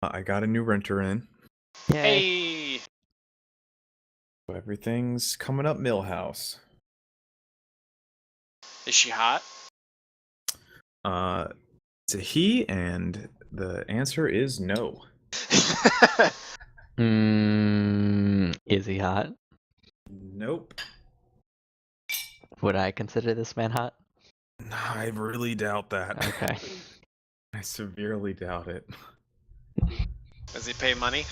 I got a new renter in. Yay. Hey! So everything's coming up Millhouse. Is she hot? It's a he, and the answer is no. Is he hot? Nope. Would I consider this man hot? I really doubt that. Okay. I severely doubt it. Does he pay money?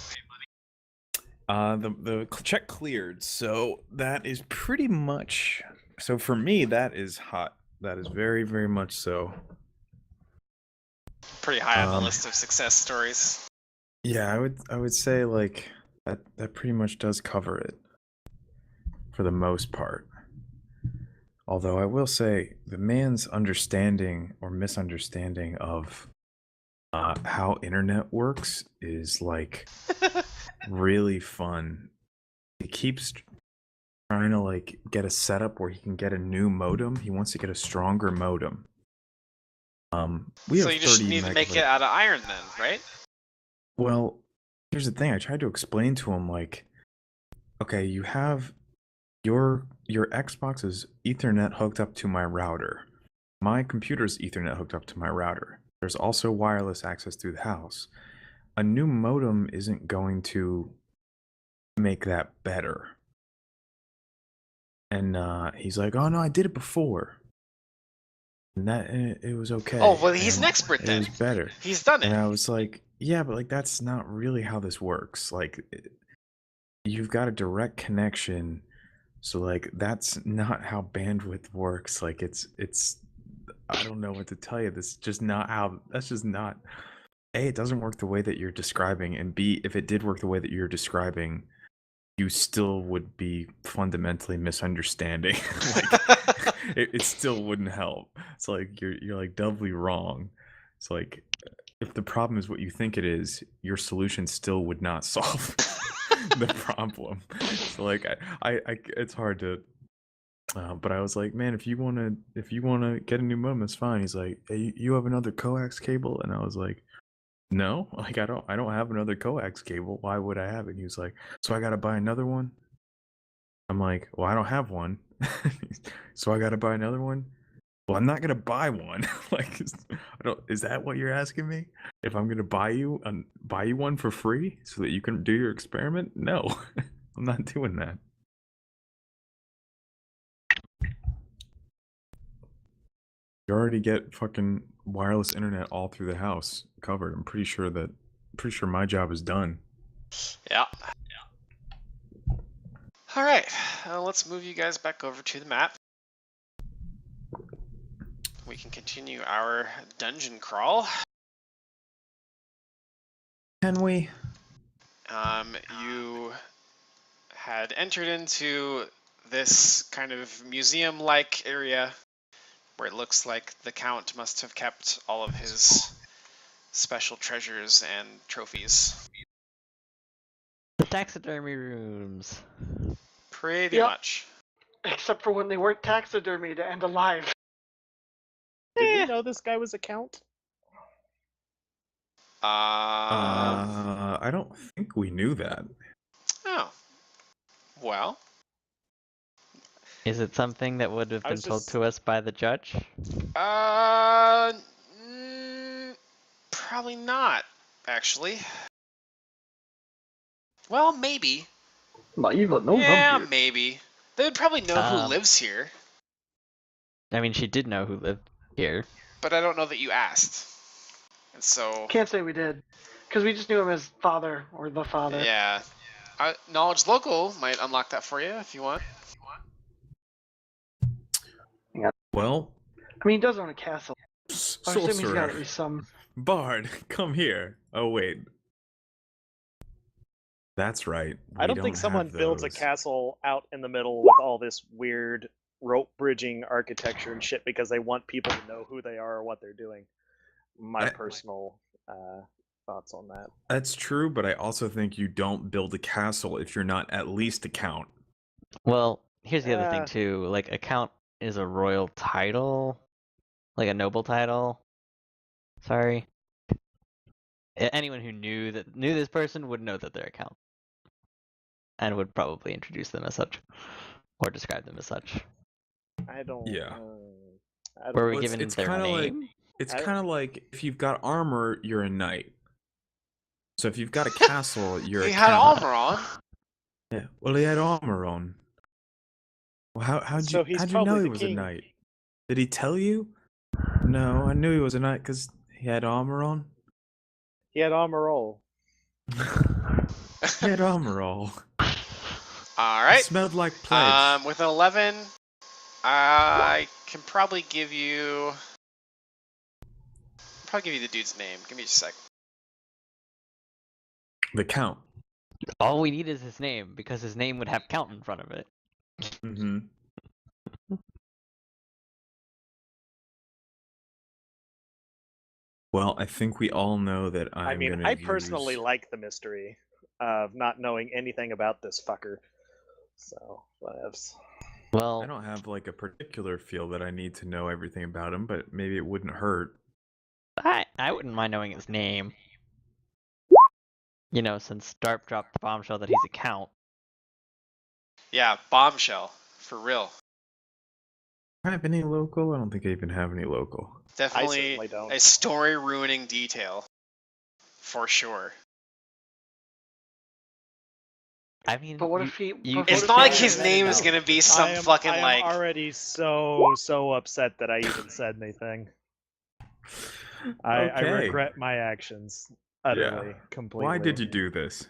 The check cleared, so that is pretty much. So for me, that is hot. That is very, very much so. Pretty high on the list of success stories. Yeah, I would say like that pretty much does cover it for the most part. Although I will say the man's understanding or misunderstanding of how internet works is like really fun. He keeps trying to like get a setup where he can get a new modem. He wants to get a stronger modem. We So have you just 30 need to make megabyte. it out of iron then, right? Well, here's the thing. I tried to explain to him like, okay, you have your Xbox is Ethernet hooked up to my router. My computer's Ethernet hooked up to my router. There's also wireless access through the house. A new modem isn't going to make that better. And he's like, "Oh no, I did it before, and it was okay." Oh, well, he's an and expert It then. was better. He's done And it. I was like, "Yeah, but like that's not really how this works. Like, you've got a direct connection, so like that's not how bandwidth works. Like it's I don't know what to tell you. This is just not how. That's just not. A, it doesn't work the way that you're describing, and B, if it did work the way that you're describing, you still would be fundamentally misunderstanding. Like it still wouldn't help. It's like you're like doubly wrong. It's like if the problem is what you think it is, your solution still would not solve the problem. So like I it's hard to. But I was like, man, if you wanna get a new modem, it's fine. He's like, hey, you have another coax cable, and I was like, no, like I don't have another coax cable. Why would I have it? And he was like, so I gotta buy another one. I'm like, well, I don't have one, so I gotta buy another one. Well, I'm not gonna buy one. Like, is that what you're asking me? If I'm gonna buy you one for free so that you can do your experiment? No, I'm not doing that. You already get fucking wireless internet all through the house covered. I'm pretty sure my job is done. Yeah. All right, let's move you guys back over to the map. We can continue our dungeon crawl. Can we? You had entered into this kind of museum-like area where it looks like the Count must have kept all of his special treasures and trophies. The taxidermy rooms. Pretty Yep. much. Except for when they weren't taxidermied and alive. Did we know this guy was a count? I don't think we knew that. Oh. Well. Is it something that would have I been was told just- to us by the judge? Probably not, actually. Well, maybe. Not even no Yeah, vampire. maybe. They would probably know who Um, lives here, I mean, she did know who lived here. but I don't know that you asked. And so, Can't say we did, because we just knew him as father or the father. yeah. Knowledge Local might unlock that for you if you want. Well, I mean, he does own a castle. I assume he's got at sorcerer, least some. bard, come here. Oh wait, that's right. I don't think have someone builds a those. castle out in the middle with all this weird rope bridging architecture and shit because they want people to know who they are or what they're doing. My personal thoughts on that. That's true, but I also think you don't build a castle if you're not at least a count. Well, here's the other thing Uh, too. Like, a count is a royal title, like a noble title. Sorry. Anyone who knew this person would know that they're a count, and would probably introduce them as such, or describe them as such. I don't. Yeah. I don't. Were we Well, given it's their kind of like name? it's I don't- kind of like if you've got armor, you're a knight. So if you've got a castle, you're He a had count. armor on. Yeah. Well, he had armor on. Well, So he's how'd you know probably he the was king. a knight? Did he tell you? No, I knew he was a knight because he had armor on. He had armor all. He had armor all. All It right. smelled like pledge. With an 11, I can probably give you the dude's name. Give me a sec. The count. All we need is his name, because his name would have count in front of it. Mm-hmm. Well, I think we all know that I I'm mean, gonna I personally use... like the mystery of not knowing anything about this fucker. So, whatevs. Well, I don't have like a particular feel that I need to know everything about him, but maybe it wouldn't hurt. I wouldn't mind knowing his name. You know, since Darp dropped the bombshell that he's a count. Yeah, bombshell for real. Do I have any local? I don't think I even have any local. Definitely certainly don't. a story ruining detail, for sure. I mean, But what if he? you but can It's what not if like he- his name is gonna be some fucking I am like. already so upset that I even said anything. I Okay. regret my actions utterly, completely. Why did you do this?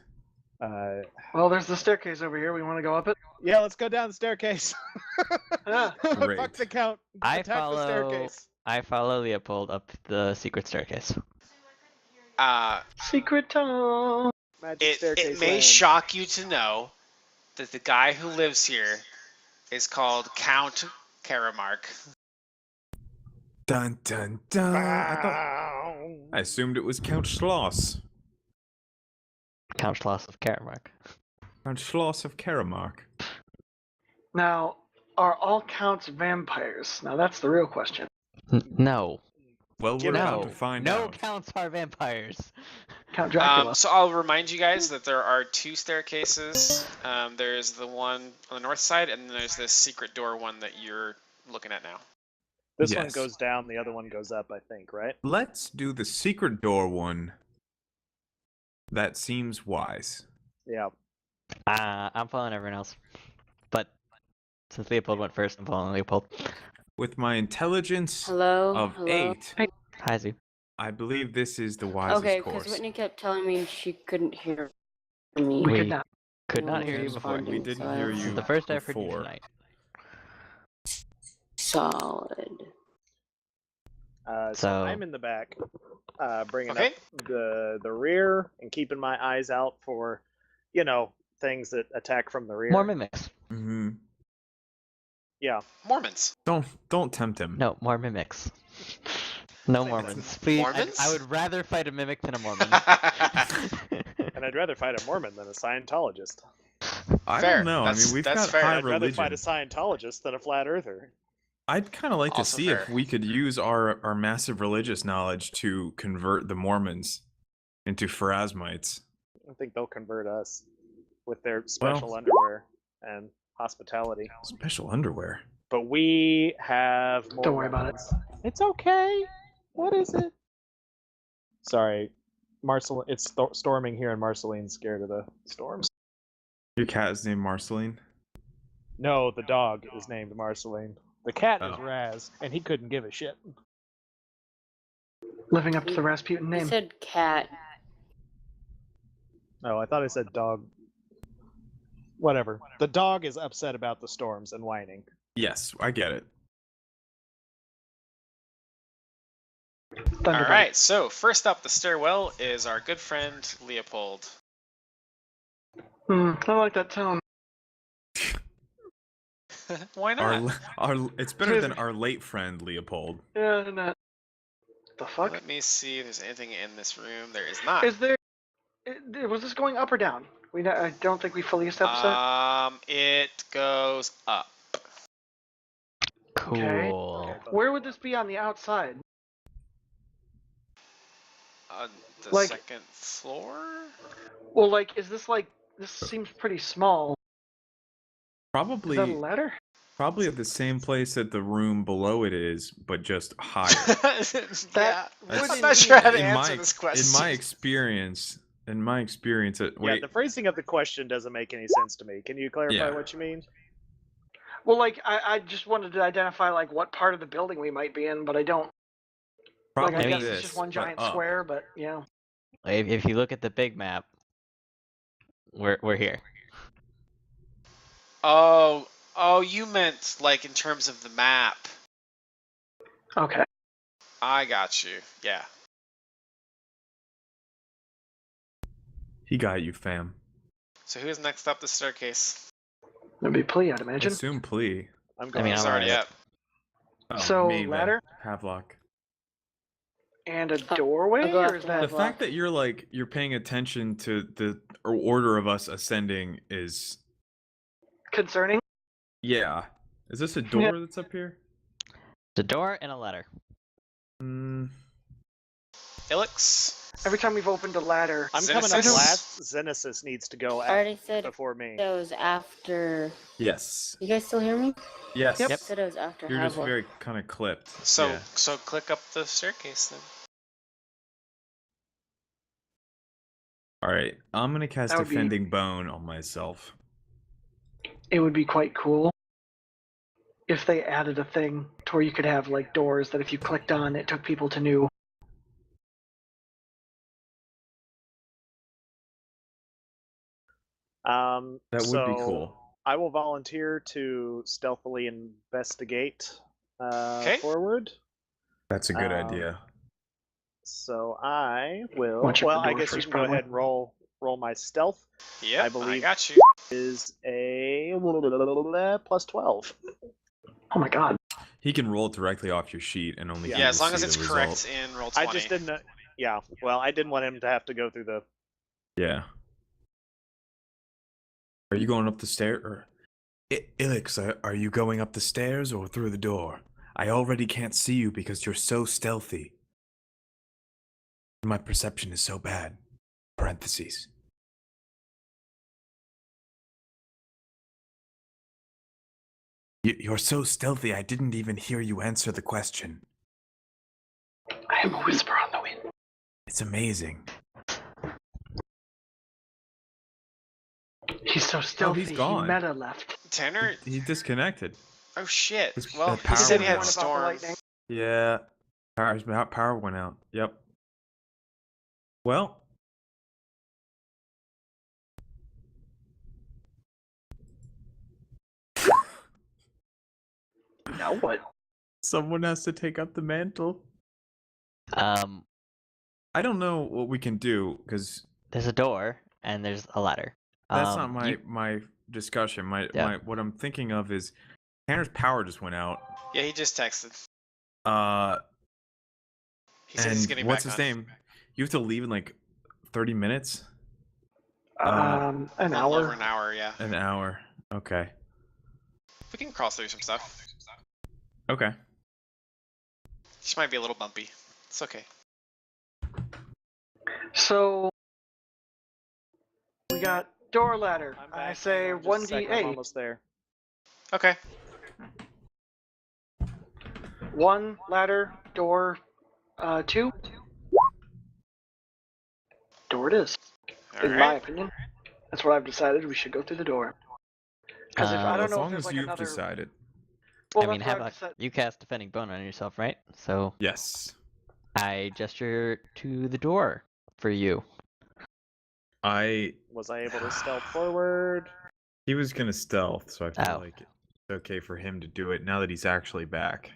Well, there's the staircase over here. We want to go up it. Yeah, let's go down the staircase. Yeah. Great. Fuck the count. I Attack the staircase. I follow Leopold up the secret staircase. Secret tunnel. Magic staircase. It may land. shock you to know that the guy who lives here is called Count Caromarc. Dun dun dun. I assumed it was Count Schloss. Count Schloss of Caromarc. Count Schloss of Caromarc. Now, are all counts vampires? Now that's the real question. No. Well, we're about No. to find No out. counts are vampires. Count Dracula. So I'll remind you guys that there are two staircases. There's the one on the north side, and then there's this secret door one that you're looking at now. This one Yes. goes down, the other one goes up, I think, right? Let's do the secret door one. That seems wise. Yeah. I'm following everyone else. But since Leopold went first, I'm following Leopold. With my intelligence Hello? of Hello? 8, Hi, Zoo. I believe this is the wisest Okay, because course. Whitney kept telling me she couldn't hear me. we we- could not. Could not Well, hear you it's before. fine. We didn't So I hear don't- This you is the first I've heard you before. tonight. Solid. So So- I'm in the back, bringing Okay. up the rear and keeping my eyes out for, things that attack from the rear. More mimics. Mm-hmm. Yeah. Mormons. Don't tempt him. No, more mimics. No Mormons. Please, Mormons? I would rather fight a mimic than a Mormon. And I'd rather fight a Mormon than a Scientologist. I Fair. don't know. I mean, we've That's got fair. high I'd rather fight religion. a Scientologist than a flat earther. I'd kind of like to Also see if fair. we could use our massive religious knowledge to convert the Mormons into Pharasmites. I think they'll convert us with their special underwear and hospitality. Special underwear. But we have more Don't worry about it. Mormons. It's okay. What is it? Sorry, Marcel. It's storming here, and Marceline's scared of the storms. Your cat is named Marceline? No, the dog is named Marceline. The cat is Oh. Raz, and he couldn't give a shit. Living up to the Rasputin You name. said cat. Oh, I thought I said dog. Whatever. The dog is upset about the storms and whining. Yes, I get it. All Thunderbolt. right. So first up the stairwell is our good friend Leopold. I like that tone. Why not? It's better than our late friend Leopold. Yeah, isn't that? The fuck? Let me see if there's anything in this room. There is not. Is there? Was this going up or down? I don't think we fully established that. It goes up. Okay. Cool. Where would this be on the outside? The Like- second floor? Well, like, is this like this seems pretty small? Is that a Probably ladder? at the same place that the room below it is, but just higher. Yeah. I'm wouldn't not sure how to in answer my this question. in my experience, Yeah, wait, the phrasing of the question doesn't make any sense to me. Can you clarify Yeah. what you mean? Well, like, I just wanted to identify like what part of the building we might be in, but I don't. Like, probably I guess this, it's just one but giant up. square, but yeah. If you look at the big map, we're here. Oh, you meant like in terms of the map. Okay. I got you. Yeah. He got you, fam. So who's next up the staircase? That'd be Plea, I'd I imagine. assume plea. I'm I going. mean, He's I'm already alright. up. Oh, So, me then. ladder? Havelock. And a doorway, I'll go or is after that? The Havelock. fact that you're paying attention to the order of us ascending is, Concerning? yeah. Is this a door that's up here? The door and a ladder. Mm, Ilix? Every time we've opened a ladder, I'm coming up Xenesis? last. Xenesis needs to go I already said before me. that was after. yes. You guys still hear me? Yes. Yep. I said it was after You're just Havelock. very kind of clipped. So Yeah. so click up the staircase then. All right. I'm gonna cast That would be- Defending Bone on myself. it would be quite cool if they added a thing to where you could have like doors that if you clicked on, it took people to new. That would be cool. I will volunteer to stealthily investigate Okay. forward. That's a good Um, idea. So I will. Wanna check Well, the I door guess you first, can go probably. ahead and roll my stealth. Yep, I believe- got you. Is a plus 12. Oh my god. He can roll directly off your sheet and only Yeah, he Yeah, will as long as see it's the correct result. in roll 20. I just didn't. Yeah. Well, I didn't want him to have to go through the. Yeah. Are you going up the stair? Or... Ilix, are you going up the stairs or through the door? I already can't see you because you're so stealthy. My perception is so bad. Parentheses. You're so stealthy, I didn't even hear you answer the question. I am a whisper on the wind. It's amazing. He's so stealthy. gone. He meta left. Tanner? He disconnected. Oh shit. His- Well, that he power said he went had out. storm. Lightning. Yeah. Power went out. Yep. Well. Now what? Someone has to take up the mantle. Um, I don't know what we can do because there's a door and there's a ladder. that's not my you- my discussion. Yeah. What I'm thinking of is Tanner's power just went out. Yeah, he just texted. He said And he's getting what's back his on. name? You have to leave in like 30 minutes. An A little over hour. an hour, yeah. An hour. Okay. We can crawl through some stuff. Okay. This might be a little bumpy. It's okay. So we got door ladder. I'm I back. say Hang on just a second, I'm 1d8. almost there. Okay. 1 ladder, door 2. Door it is. In my Alright. opinion. That's what I've decided. We should go through the door. Because if I Uh, don't As know if long there's as like you've another. decided. Well, I mean, that's what I've Havelock, decided. you cast Defending Bone on yourself, right? So Yes. I gesture to the door for you. Was I able to stealth forward? He was gonna stealth, so I feel Oh. like it's okay for him to do it now that he's actually back.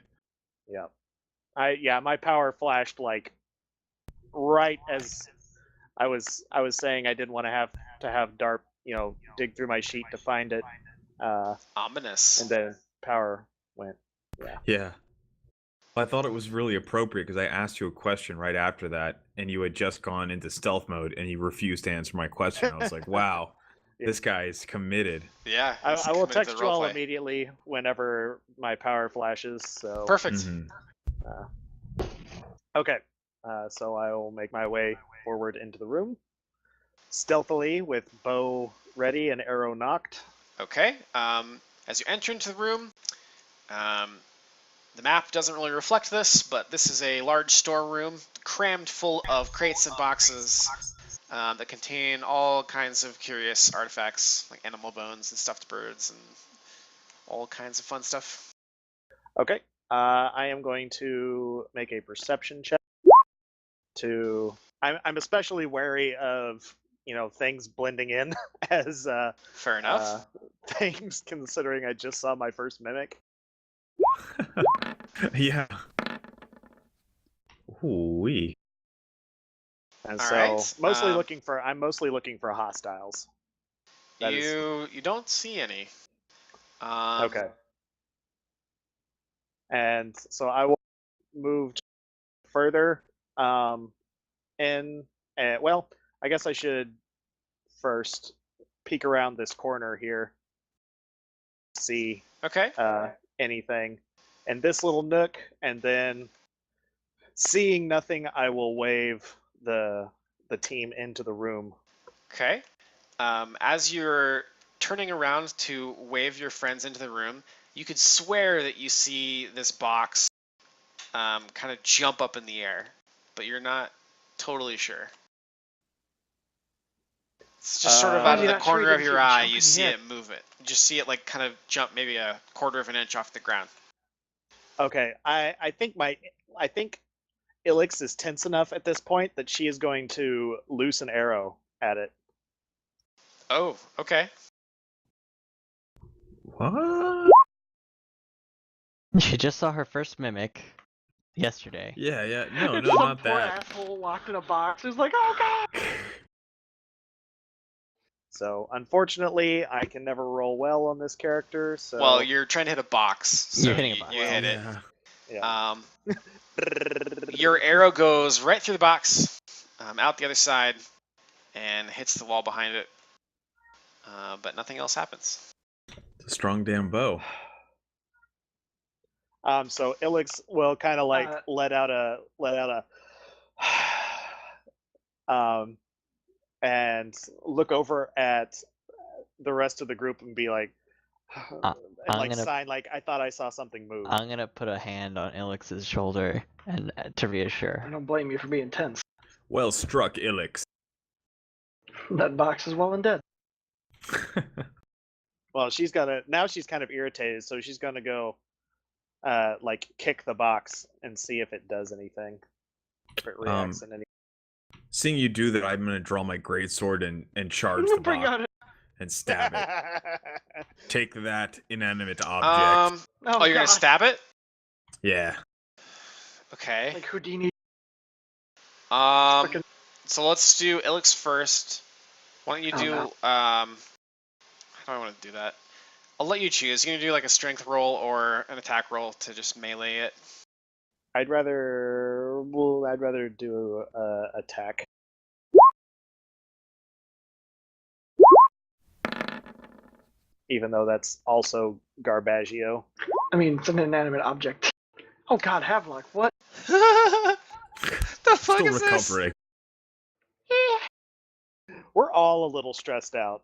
Yeah. My power flashed like right as I was saying I didn't want to have Darp, dig through my sheet to find it. Ominous. And then power went. Yeah. I thought it was really appropriate because I asked you a question right after that, and you had just gone into stealth mode, and you refused to answer my question. I was like, "Wow, this guy is committed." Yeah. I he's will committed to text the you all roleplay. immediately whenever my power flashes. So Perfect. Mhm. okay. So I will make my way forward into the room, stealthily with bow ready and arrow knocked. Okay. As you enter into the room, the map doesn't really reflect this, but this is a large storeroom crammed full of crates and boxes that contain all kinds of curious artifacts, like animal bones and stuffed birds and all kinds of fun stuff. Okay. I am going to make a perception check. I'm especially wary of things blending in as Fair enough. things, considering I just saw my first mimic. Yeah. Ooh-wee. And All so right, I'm mostly looking for hostiles. That is- you don't see any. Okay. And so I will move further in. Well, I guess I should first peek around this corner here, see Okay. anything in this little nook, and then seeing nothing, I will wave the team into the room. Okay. As you're turning around to wave your friends into the room, you could swear that you see this box kind of jump up in the air, but you're not totally sure. It's just sort of out of You're the not sure corner you're of gonna your see it eye, jump you in see the air. it move it. You just see it like kind of jump maybe a quarter of an inch off the ground. Okay, I think Ilix is tense enough at this point that she is going to loose an arrow at it. Oh, okay. What? She just saw her first mimic yesterday. Yeah, yeah. No, It's no, some not poor that. asshole locked in a box who's like, oh god! So unfortunately, I can never roll well on this character. So Well, you're trying to hit a box, so You're hitting a box. you hit it. Yeah. yeah. Your arrow goes right through the box, out the other side, and hits the wall behind it. But nothing else happens. It's a strong damn bow. So Ilix will kind of like let out a and look over at the rest of the group and be like, I'm and gonna- sign like I thought I saw something move. I'm gonna put a hand on Ilix's shoulder and to reassure. I don't blame you for being tense. Well struck, Ilix. That box is well and dead. Well, she's kind of irritated, so she's gonna go like kick the box and see if it does anything. If it reacts in any. Seeing you do that, I'm gonna draw my greatsword and charge I'm the gonna bring box out and stab it. Take that, inanimate object. Oh, you're gonna God. stab it? Yeah. Okay. Like Houdini. Um. So let's do Ilix first. Why don't you do no. How do I want to do that? I'll let you choose. You're gonna do like a strength roll or an attack roll to just melee it. I'd rather do attack. Even though that's also Garbaggio. I mean, it's an inanimate object. Oh god, Havelock, what? The fuck Still is this? recovering. We're all a little stressed out.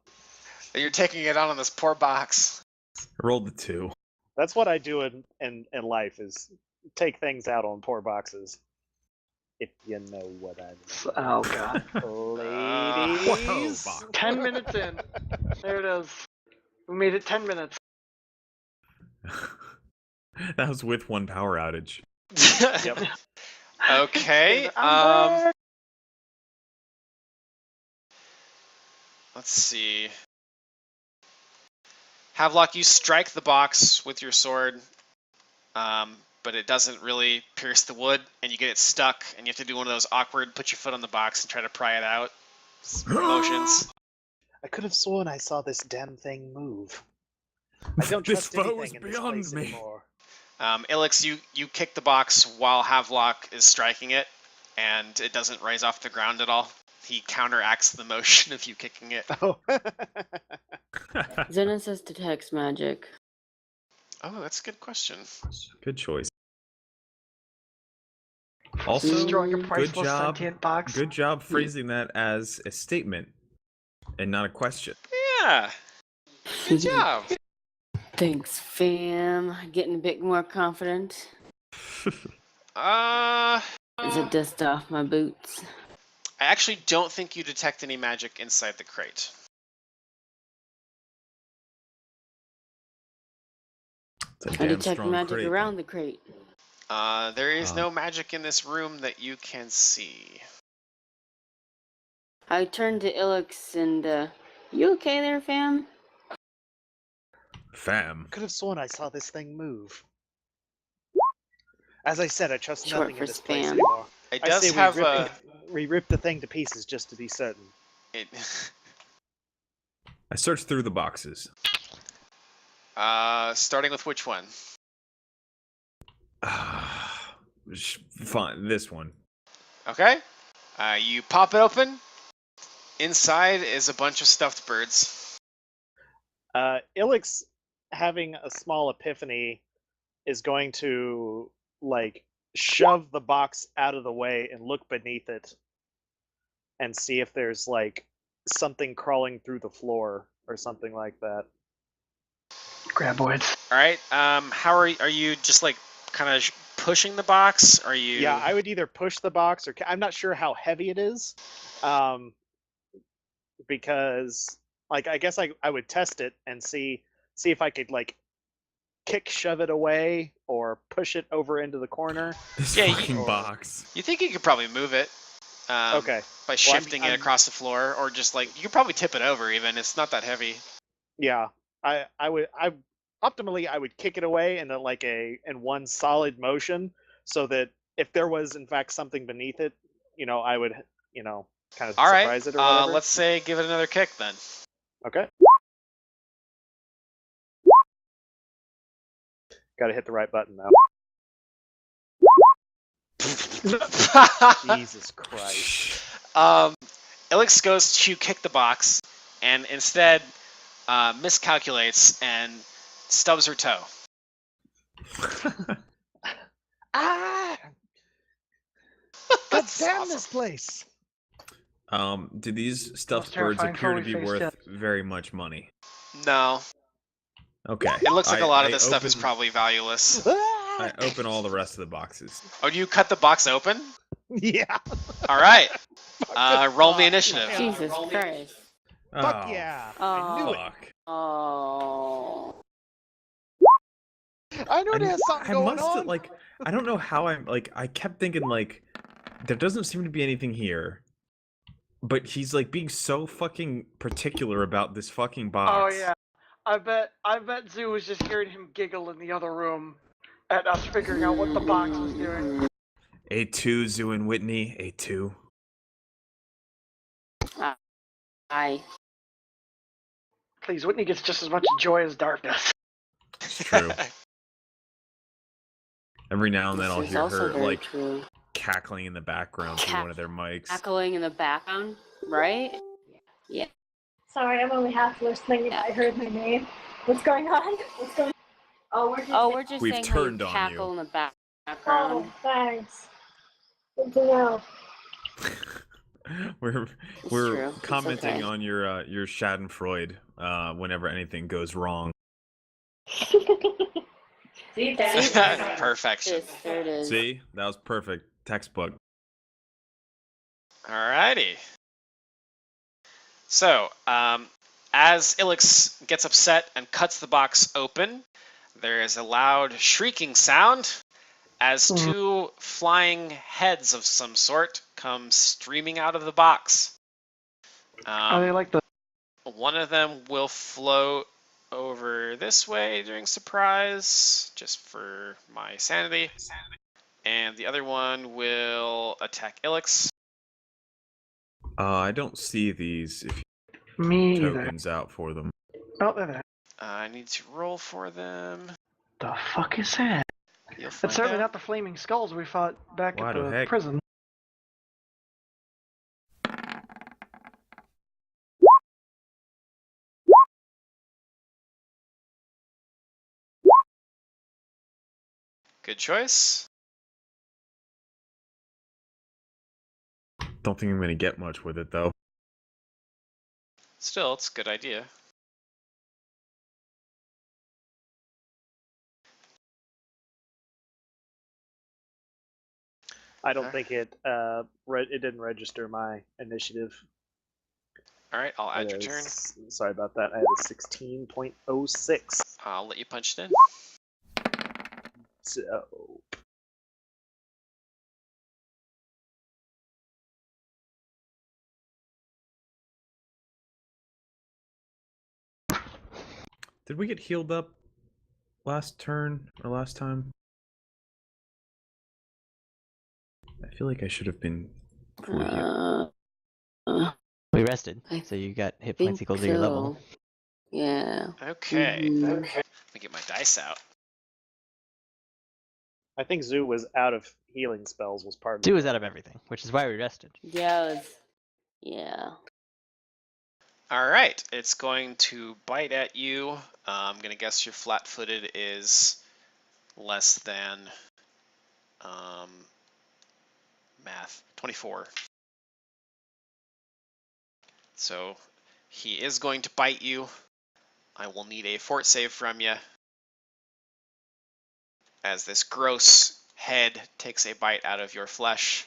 You're taking it on this poor box. I rolled the 2. That's what I do in life is take things out on poor boxes. If you know what I mean. Oh god. Ladies. Whoa, fuck. 10 minutes in. There it is. We made it 10 minutes. That was with 1 power outage. Yep. Okay. I'm back. Let's see. Havelock, you strike the box with your sword, but it doesn't really pierce the wood, and you get it stuck, and you have to do one of those awkward put your foot on the box and try to pry it out motions. I could have sworn I saw this damn thing move. I don't This trust foe anything is in this beyond place me. anymore. Ilix, you kick the box while Havelock is striking it, and it doesn't rise off the ground at all. He counteracts the motion of you kicking it. Oh. Xenesis detects magic. Oh, that's a good question. Good choice. Also, Destroying a good priceless job. sentient box. Good job phrasing that as a statement and not a question. Yeah. Good job. Thanks, fam. Getting a bit more confident I as I dust off my boots. actually don't think you detect any magic inside the crate. It's a I damn detect strong magic crate. around the crate. There is no magic in this room that you can see. I turn to Ilix and, you okay there, fam? Fam. Could have sworn I saw this thing move. As I said, I trust Short nothing for in this place spam. anymore. It I does say have a. we rip the thing to pieces just to be certain. It, I searched through the boxes. starting with which one? Fine, this one. Okay. You pop it open. Inside is a bunch of stuffed birds. Ilix, having a small epiphany, is going to like shove the box out of the way and look beneath it and see if there's like something crawling through the floor or something like that. Graboids. All right. How are you just like kind of pushing the box? Are you? Yeah, I would either push the box or I'm not sure how heavy it is, because like I guess I would test it and see if I could like kick shove it away or push it over into the corner. This Yeah, fucking box. You think you could probably move it? Okay. By shifting it across the floor, or just like you could probably tip it over. Even it's not that heavy. Yeah, I optimally I would kick it away in one solid motion, so that if there was in fact something beneath it, I would kind of All right. surprise it or whatever. Let's say give it another kick then. Okay. Got to hit the right button now. Jesus Christ. Ilix goes to kick the box, and instead miscalculates and stubs her toe. Ah! God damn this place! Do these stuffed Most birds terrifying appear to foe be we faced worth yet. very much money? No, Okay. it looks like a lot of I this stuff is open- probably valueless. I open all the rest of the boxes. Oh, do you cut the box open? Yeah. All right. Roll me initiative. Yeah. Jesus Christ. Fuck Oh, yeah! Oh. I knew it. fuck. Oh. I knew it has something going on. Like, I don't know how I kept thinking like, there doesn't seem to be anything here. But he's like being so fucking particular about this fucking box. Oh yeah. I bet Zoo was just hearing him giggle in the other room at us figuring out what the box was doing. A2, Zoo and Whitney, A2. I. Please, Whitney gets just as much joy as darkness. It's true. Every now and then I'll This is hear also her very like true. cackling in the background through one of their mics. Cackling in the background, right? Yeah. Sorry, I'm only half listening. I heard my name. What's going on? What's going on? Oh, we're just We've saying turned how you on cackle you. in the background. Oh, thanks. Good to know. we're true. It's commenting okay. on your Schadenfreude whenever anything goes wrong. See, Dad? Perfection. There it is. See, that was perfect. Textbook. Alrighty. So, as Ilix gets upset and cuts the box open, there is a loud shrieking sound as two flying heads of some sort come streaming out of the box. Are they like the? One of them will float over this way during surprise, just for my sanity. And the other one will attack Ilix. I don't see these if Me you either. tokens out for them. Oh, there. I need to roll for them. The fuck is that? You'll It's find certainly out. not the flaming skulls we fought back Why at the the heck? prison. Good choice. Don't think I'm gonna get much with it though. Still, it's a good idea. I don't Okay. think it it didn't register my initiative. All right, I'll add your It turn. is- Sorry about that. I had a 16.06. I'll let you punch it in. So Did we get healed up last turn or last time? I feel like I should have been fully healed. We rested, I so you got hit think points equal to your level. so. Yeah. Okay. Mhm. Let me get my dice out. I think Zoo was out of healing spells was part of Two it. is out of everything, which is why we rested. Yeah. Yeah. All right, it's going to bite at you. I'm gonna guess your flat-footed is less than math 24. So he is going to bite you. I will need a fort save from you as this gross head takes a bite out of your flesh.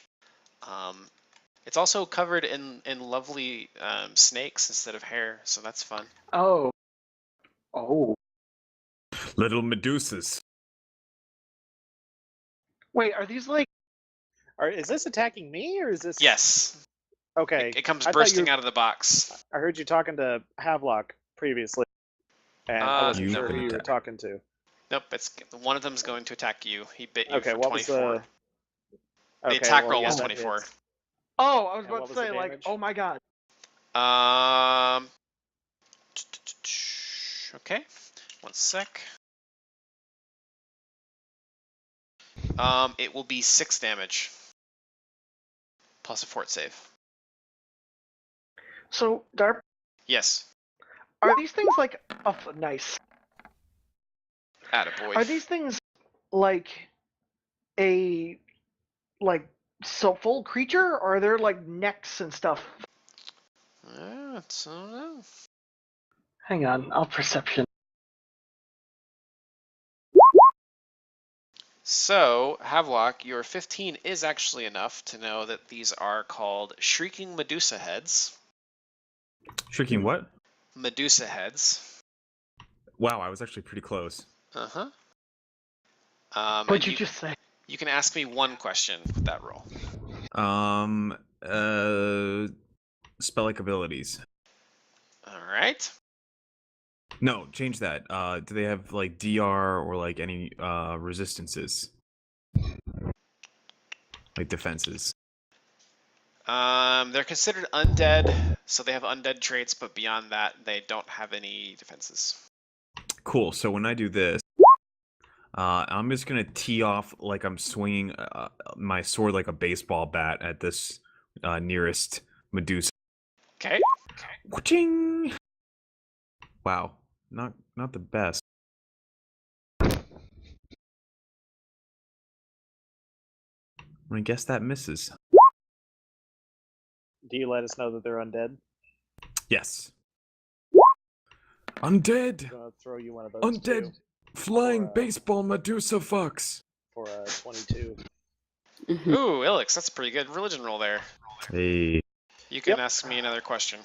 It's also covered in lovely snakes instead of hair, so that's fun. Oh. Little Medusas. Wait, are these like? Is this attacking me or is this? Yes, Okay. it comes I thought bursting you- out of the box. I heard you talking to Havelock previously, and I wasn't You've sure been who you were attacked. talking to. Nope, it's one of them's going to attack you. He bit you Okay, for what was 24. the? The Okay, attack well, roll yeah, was that 24. hits. Oh, I was And about what to was the say like, damage? oh my god. Okay, 1 sec. It will be 6 damage plus a fort save. So, Darp, Yes, are these things like? Oh, nice. attaboy. Are these things like a so full creature, or are there like necks and stuff? I don't know. Hang on, I'll perception. So, Havelock, your 15 is actually enough to know that these are called Shrieking Medusa Heads. Shrieking what? Medusa Heads. Wow, I was actually pretty close. Uh-huh. What'd you just say? You can ask me one question with that roll. Spell-like abilities. Alright. No, change that. Do they have like DR or like any resistances? Like defenses? They're considered undead, so they have undead traits, but beyond that, they don't have any defenses. Cool. So when I do this, I'm just gonna tee off like I'm swinging my sword like a baseball bat at this nearest Medusa. Okay. Waching! Wow, not the best. I guess that misses. Do you let us know that they're undead? Yes. Undead! I'm gonna throw you one of those Undead! too Flying For, baseball Medusa fucks! for a 22. Ooh, Ilix, that's a pretty good religion roll there. Hey. You can Yep. ask me another question.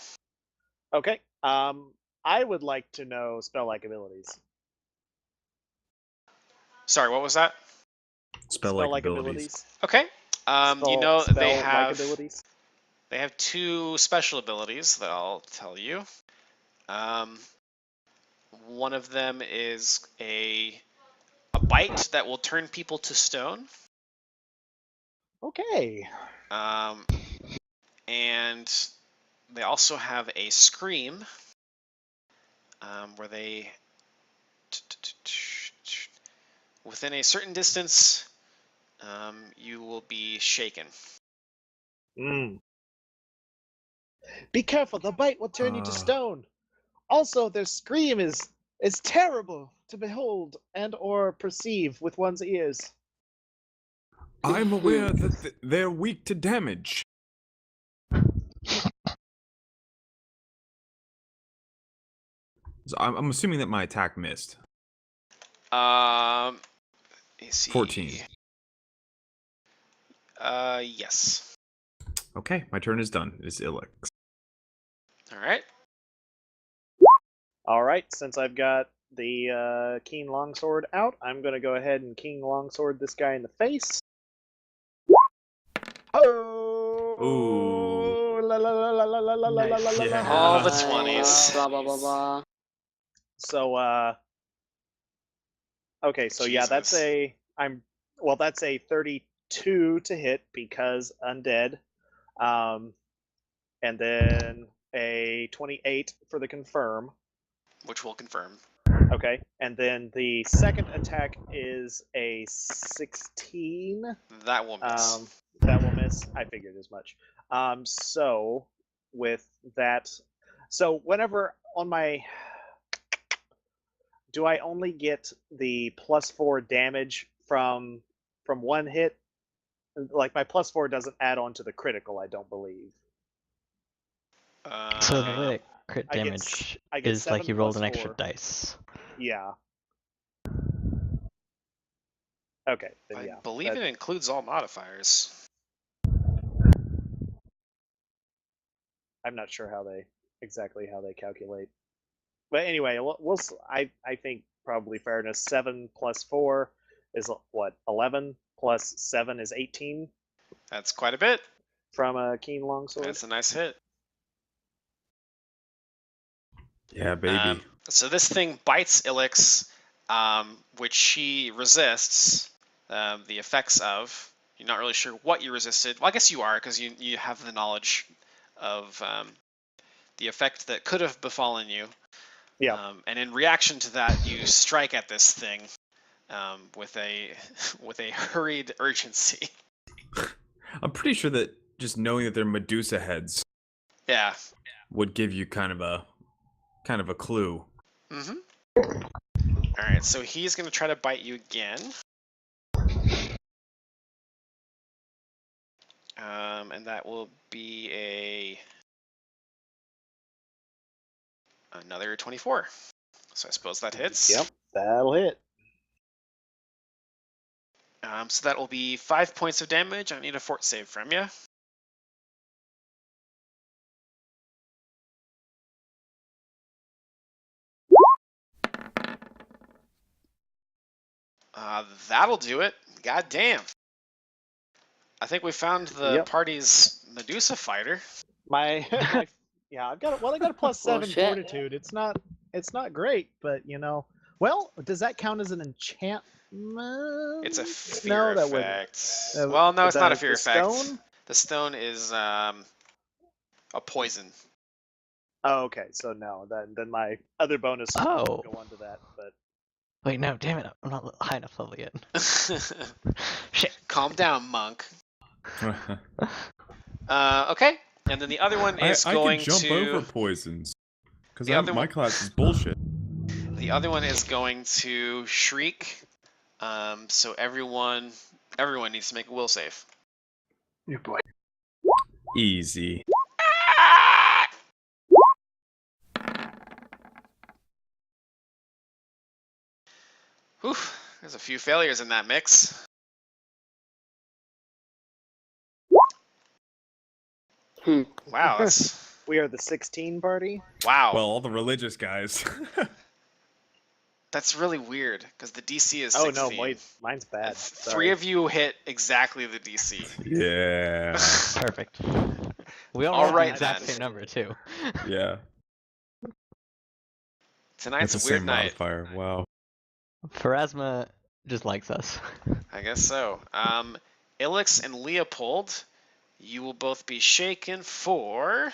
Okay. I would like to know spell-like abilities. Sorry, what was that? Spell-like abilities. Okay. You know they spell-like have abilities. they have 2 special abilities that I'll tell you. One of them is a bite that will turn people to stone. Okay. And they also have a scream, where they, within a certain distance, you will be shaken. Be careful, the bite will turn you to stone. Also, their scream is terrible to behold and or perceive with one's ears. I'm aware that they're weak to damage. So I'm assuming that my attack missed. Let me see. 14. Yes. Okay, my turn is done. It's Ilix. All right. All right, since I've got the keen longsword out, I'm going to go ahead and keen longsword this guy in the face. Oh! Ooh. La, la, la, la, la, la, la, la, la, la, Yeah. la. All the Nice. 20s. Blah blah blah blah. So okay, so yeah, that's Jesus. that's a 32 to hit because undead. And then a 28 for the confirm. Which will confirm. Okay, and then the second attack is a 16. That will miss. That will miss. I figured as much. So with that, so whenever on my, do I only get the +4 damage from one hit? Like my +4 doesn't add on to the critical, I don't believe. So the way that crit I get damage I get is like 7 you rolled plus an extra 4. dice. Yeah. Okay, then I yeah. believe it includes all modifiers. I'm not sure how they calculate. But anyway, I think probably fairness 7 plus 4 is what, 11 plus 7 is 18 That's quite a bit. from a keen longsword. That's a nice hit. Yeah, baby. So this thing bites Ilix, which she resists the effects of. You're not really sure what you resisted. Well, I guess you are, because you have the knowledge of the effect that could have befallen you. Yeah. And in reaction to that, you strike at this thing with a hurried urgency. I'm pretty sure that just knowing that they're Medusa heads Yeah. would give you kind of a clue. Mm-hmm. All right, so he's going to try to bite you again. And that will be another 24. So I suppose that hits. Yep, that'll hit. So that will be 5 points of damage. I need a fort save from you. That'll do it. God damn. I think we found the party's Medusa fighter. My yeah, I got a +7 Bullshit. fortitude. It's not great, but well, does that count as an enchantment? It's a fear that effect. wouldn't. Well, no, it's not a fear the effect. Stone? The stone is a poison. Oh, okay. So no, then my other bonus will go on to that. But Wait, no, damn it, I'm not high enough level yet. Shit. Calm down, monk. Okay, and then the other one is going I can jump to over poisons because my class is bullshit. The other one is going to shriek. So everyone needs to make a will save. Oh boy. Easy. Whew, there's a few failures in that mix. Wow, that's we are the 16 party. wow. Well, all the religious guys. That's really weird because the DC is 16. Oh no, mine's bad. Three of you hit exactly the DC. Yeah. Perfect. We all All rolled right, the exact then. same number too. Yeah. Tonight's That's a the weird same night. modifier. Wow. Pharasma just likes us. I guess so. Ilix and Leopold, you will both be shaken for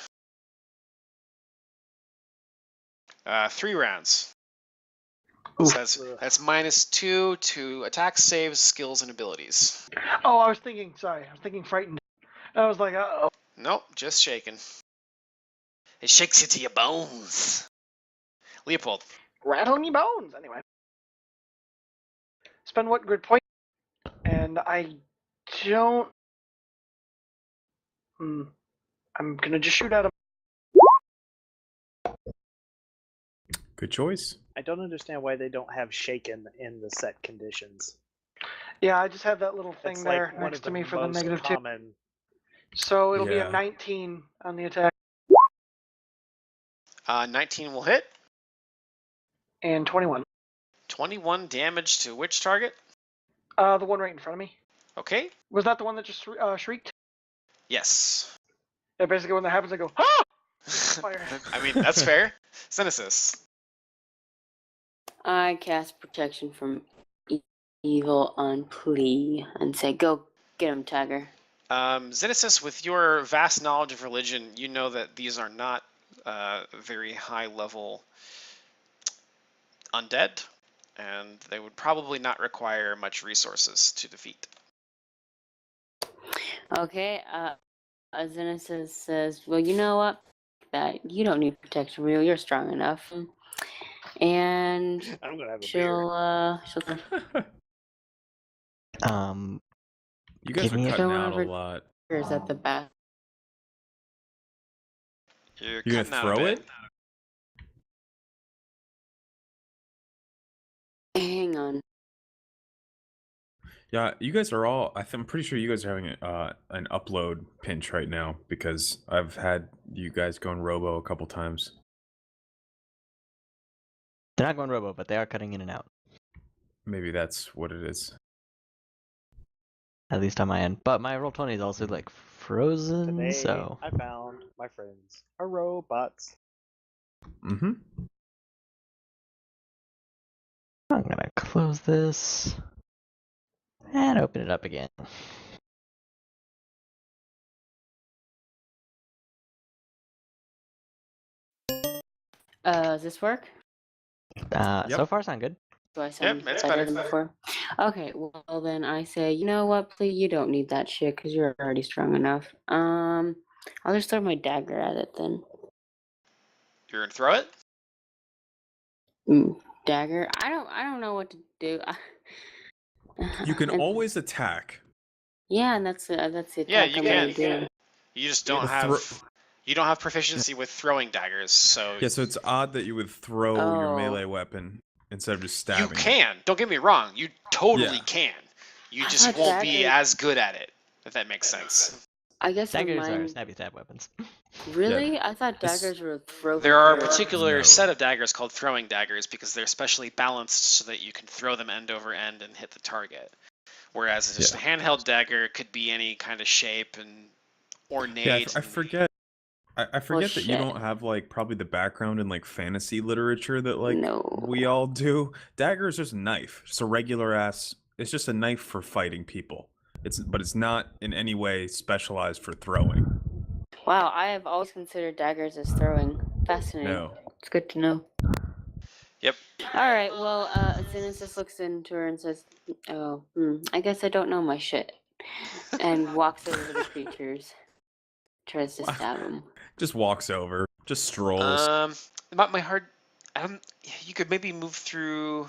3 rounds. So that's -2 to attack, saves, skills, and abilities. Oh, I was thinking frightened. I was like, uh-oh. Nope, just shaken. It shakes you to your bones. Leopold. Rattling your bones, anyway. Spend what grid point? And I don't... I'm gonna just shoot at him. Good choice. I don't understand why they don't have shaken in the set conditions. Yeah, I just have that little thing It's there like one next of to the me for the most -2. common. So it'll be a Yeah. 19 on the attack 19 will hit. and 21. 21 damage to which target? The one right in front of me. Okay. Was that the one that just shrieked? Yes. Yeah, basically when that happens, I go, ah! Fire. I mean, that's fair. Synesis. I cast protection from evil on plea and say, "Go get him, Tiger." Synesis, with your vast knowledge of religion, you know that these are not very high level undead, and they would probably not require much resources to defeat. Okay. Genesis says, "Well, you know what? That you don't need protection, real. You're strong enough." And I'm gonna have a beer. she'll You guys Give are me a- cutting Go out a over- lot. is at the back. You're You're cutting gonna out a throw bit. it? Hang on. Yeah, you guys are all. I'm pretty sure you guys are having an upload pinch right now because I've had you guys going robo a couple times. They're not going robo, but they are cutting in and out. Maybe that's what it is. At least on my end. But my roll 20 is also like frozen, Today, so I found my friends are robots. Mm-hmm. I'm gonna close this and open it up again. Does this work? Yep. So far sound good. Do I sound that's better better. than before? Okay, well then I say, you know what, please, you don't need that shit because you're already strong enough. I'll just throw my dagger at it then. You're gonna throw it? Dagger? I don't know what to do. You can And- always attack. Yeah, and that's the Yeah, attack you I'm gonna can. do. You just don't The have. You don't have proficiency with throwing daggers, so Yeah, so it's odd that you would throw your Oh. melee weapon instead of just you stabbing. it. can. Don't get me wrong. You totally Yeah. can. You I just thought won't be daggers- as good at it. If that makes sense. I guess in Daggers are mine. snappy stab weapons. Really? I thought This- daggers were throw. There are a throw. particular No. set of daggers called throwing daggers because they're specially balanced so that you can throw them end over end and hit the target. Whereas just a handheld dagger could be any kind of shape and ornate. Yeah, I and- forget. I forget that you shit. don't have like probably the background in like fantasy literature that like No. we all do. Dagger is just a knife, just a regular ass. It's just a knife for fighting people. But it's not in any way specialized for throwing. Wow, I have always considered daggers as throwing. Fascinating. No. It's good to know. Yep. All right. Well, Genesis looks into her and says, "Oh, I guess I don't know my shit," and walks over to the creatures, tries to stab them. Just walks over, just strolls. My hard. You could maybe move through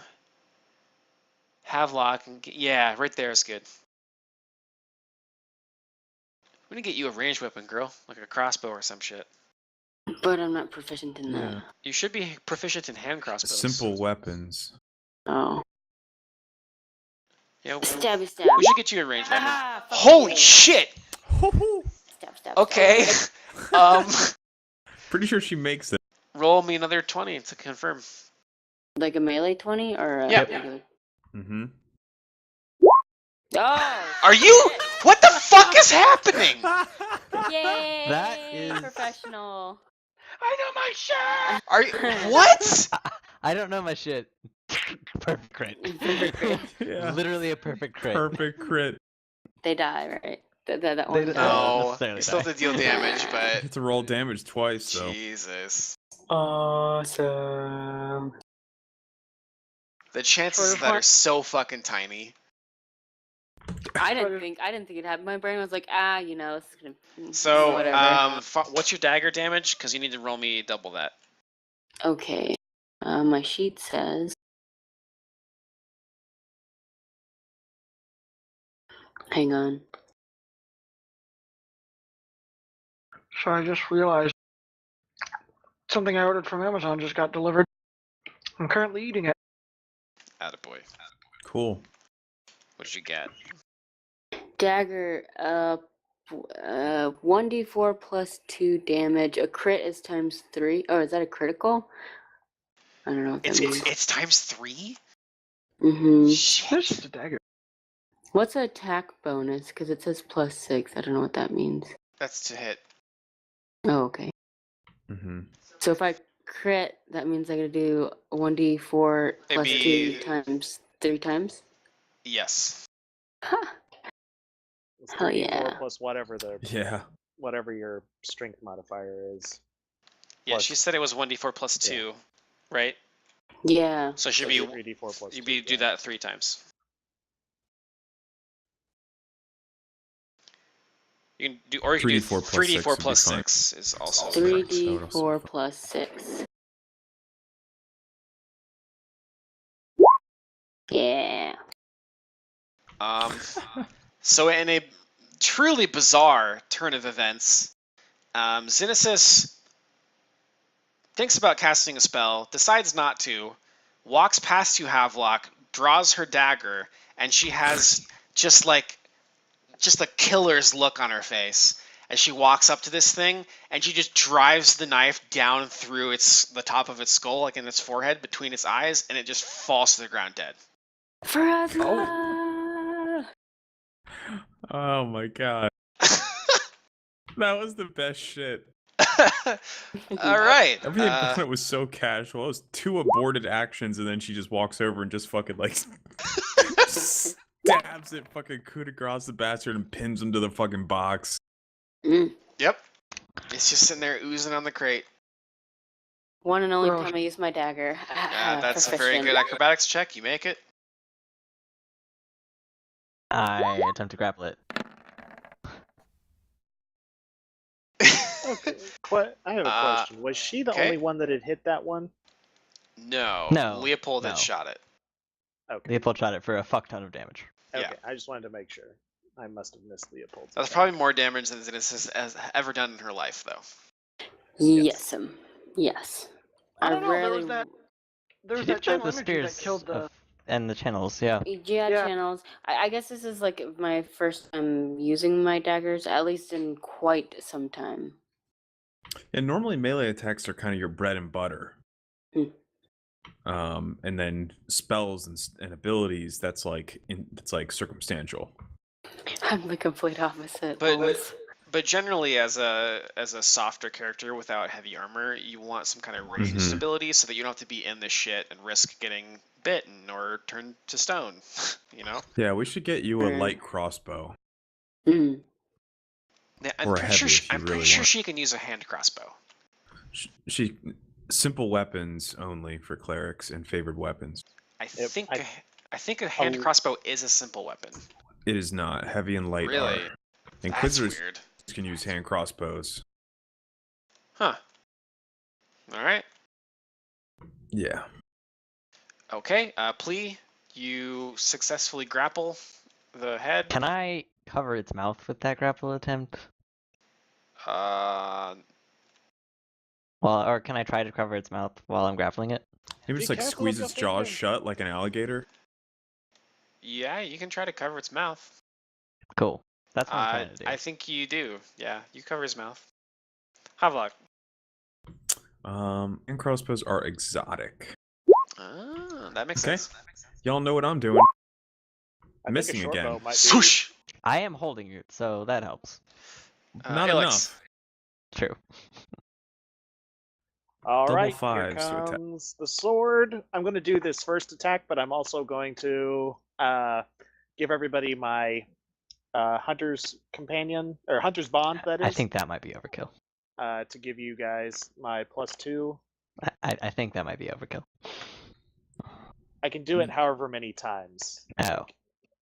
Havelock and yeah, right there is good. I'm gonna get you a ranged weapon, girl, like a crossbow or some shit. But I'm not proficient in that. Yeah. You should be proficient in hand crossbows. Simple weapons. Oh. Yeah, Stabby stab. we should get you a ranged weapon. Ah, fuck Holy you. shit! Stab, stab. Okay. Stab. Pretty sure she makes it. Roll me another 20 to confirm. Like a melee 20 or a Yep. regular? Mm-hmm. Oh. Are you? What the fuck is happening? Yay! That is- professional. I know my shit! Are you? What? I don't know my shit. Perfect crit. Perfect crit. Yeah. Literally a perfect crit. Perfect crit. They die, right? That They one don't- dies. No, necessarily you still have die. to deal damage, You but have to roll damage twice, though. Jesus. Awesome. The chances of that are so fucking tiny. I didn't think it happened. My brain was like, you know, this is gonna. So, whatever. what's your dagger damage? Because you need to roll me double that. Okay. My sheet says. Hang on. So I just realized something I ordered from Amazon just got delivered. I'm currently eating it. Attaboy. Cool. What'd you get? Dagger, 1d4 plus 2 damage. A crit is times 3. Oh, is that a critical? I don't know what that means. It's times 3? Mm-hmm. There's Shit. just a dagger. What's an attack bonus? Because it says plus 6. I don't know what that means. That's to hit. Oh, okay. Mm-hmm. So if I crit, that means I gotta do 1d4 plus 2 times 3 times? Yes. Ha! It's Hell 3d4 yeah. plus Yeah. whatever your strength modifier is. Yeah, Plus- she said it was 1d4 plus 2, right? Yeah. So it should So be 3d4 plus you 2, do yeah. that 3 times. You can do, or you can do 3d4 plus 3d4 6 plus would be fine. 6 is also That would also 3d4 be plus 6. Yeah. So in a truly bizarre turn of events, Xenesis thinks about casting a spell, decides not to, walks past you, Havelock, draws her dagger, and she has just a killer's look on her face as she walks up to this thing, and she just drives the knife down through the top of its skull, like in its forehead, between its eyes, and it just falls to the ground dead. Phrasma! Oh my god. That was the best shit. All right. Everything about it was so casual. It was 2 aborted actions, and then she just walks over and just fucking like stabs it, fucking coup de grace the bastard, and pins him to the fucking box. Yep. It's just sitting there oozing on the crate. One and only Well, time I use my dagger. That's a very good acrobatics check. You make it. I attempt to grapple it. Okay. I have a question. Was she the okay. only one that had hit that one? No. No, Leopold no. had shot it. Okay. Leopold shot it for a fuck ton of damage. Okay, Yeah. I just wanted to make sure. I must have missed Leopold's. That's attack. probably more damage than Xenesis has ever done in her life, though. Yes. Yes. I don't know. There rarely... was that. There She was did that kill channel the energy that spears killed the. and the channels, yeah. Yeah, Yeah. channels. I guess this is like my first time using my daggers, at least in quite some time. And normally melee attacks are kind of your bread and butter. And then spells and abilities, that's like circumstantial. I'm the complete opposite. But always. but generally, as a softer character without heavy armor, you want some kind of ranged Mhm. ability so that you don't have to be in this shit and risk getting bitten or turned to stone. You know. Yeah, we should get you a light crossbow. Mm. Yeah, I'm Or a pretty sure. heavy if you I'm pretty really sure want. she can use a hand crossbow. She simple weapons only for clerics and favored weapons. I Yep, think I- I think a hand Oh. crossbow is a simple weapon. It is not. Heavy and light Really? are. That's Inquisitors weird. can use hand crossbows. Huh. All right. Yeah. Okay. Plea, you successfully grapple the head. Can I cover its mouth with that grapple attempt? Well, or can I try to cover its mouth while I'm grappling it? Maybe Be just like careful squeeze of your its jaws finger. shut like an alligator. Yeah, you can try to cover its mouth. Cool. That's what I'm trying to do. I think you do. Yeah, you cover his mouth. Havelock. And crossbows are exotic. Ah, that makes Okay. sense. Y'all know what I'm doing. I think a Missing short again. bow might be- Swoosh. I am holding it, so that helps. Not Alex. enough. True. All Double right, here fives to attack. comes the sword. I'm going to do this first attack, but I'm also going to give everybody my hunter's companion or hunter's bond. That is. I think that might be overkill. To give you guys my +2. I think that might be overkill. I can do it however many times. Oh.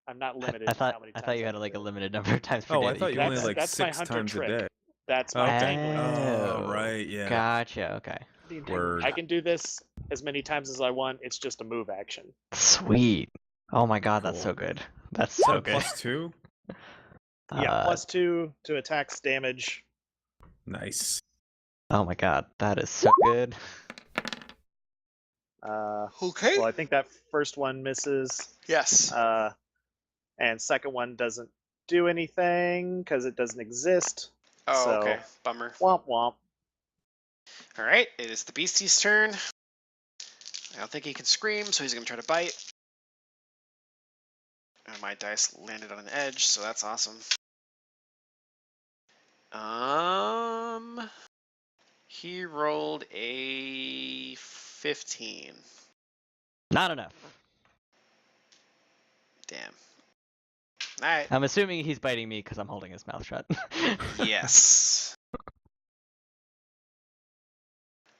I'm not limited. I to thought how many I times thought you I had can like a do it. limited number of times per Oh, day. I that thought you only That's- had like that's my 6 hunter times trick. a day. That's my Okay. tangling. Oh, right, yeah. Gotcha. Okay. The entanglement Word. I shot. can do this as many times as I want. It's just a move action. Sweet. Oh my god, that's so Cool. good. That's Is so that good. +2? Yeah, +2 to attacks damage. Nice. Oh my god, that is so good. Okay. Well, I think that first one misses. Yes. And second one doesn't do anything because it doesn't exist. Oh, so, okay. Bummer. Womp womp. All right, it is the beastie's turn. I don't think he can scream, so he's going to try to bite. And my dice landed on an edge, so that's awesome. He rolled a 15. Not enough. Damn. All right. I'm assuming he's biting me because I'm holding his mouth shut. Yes.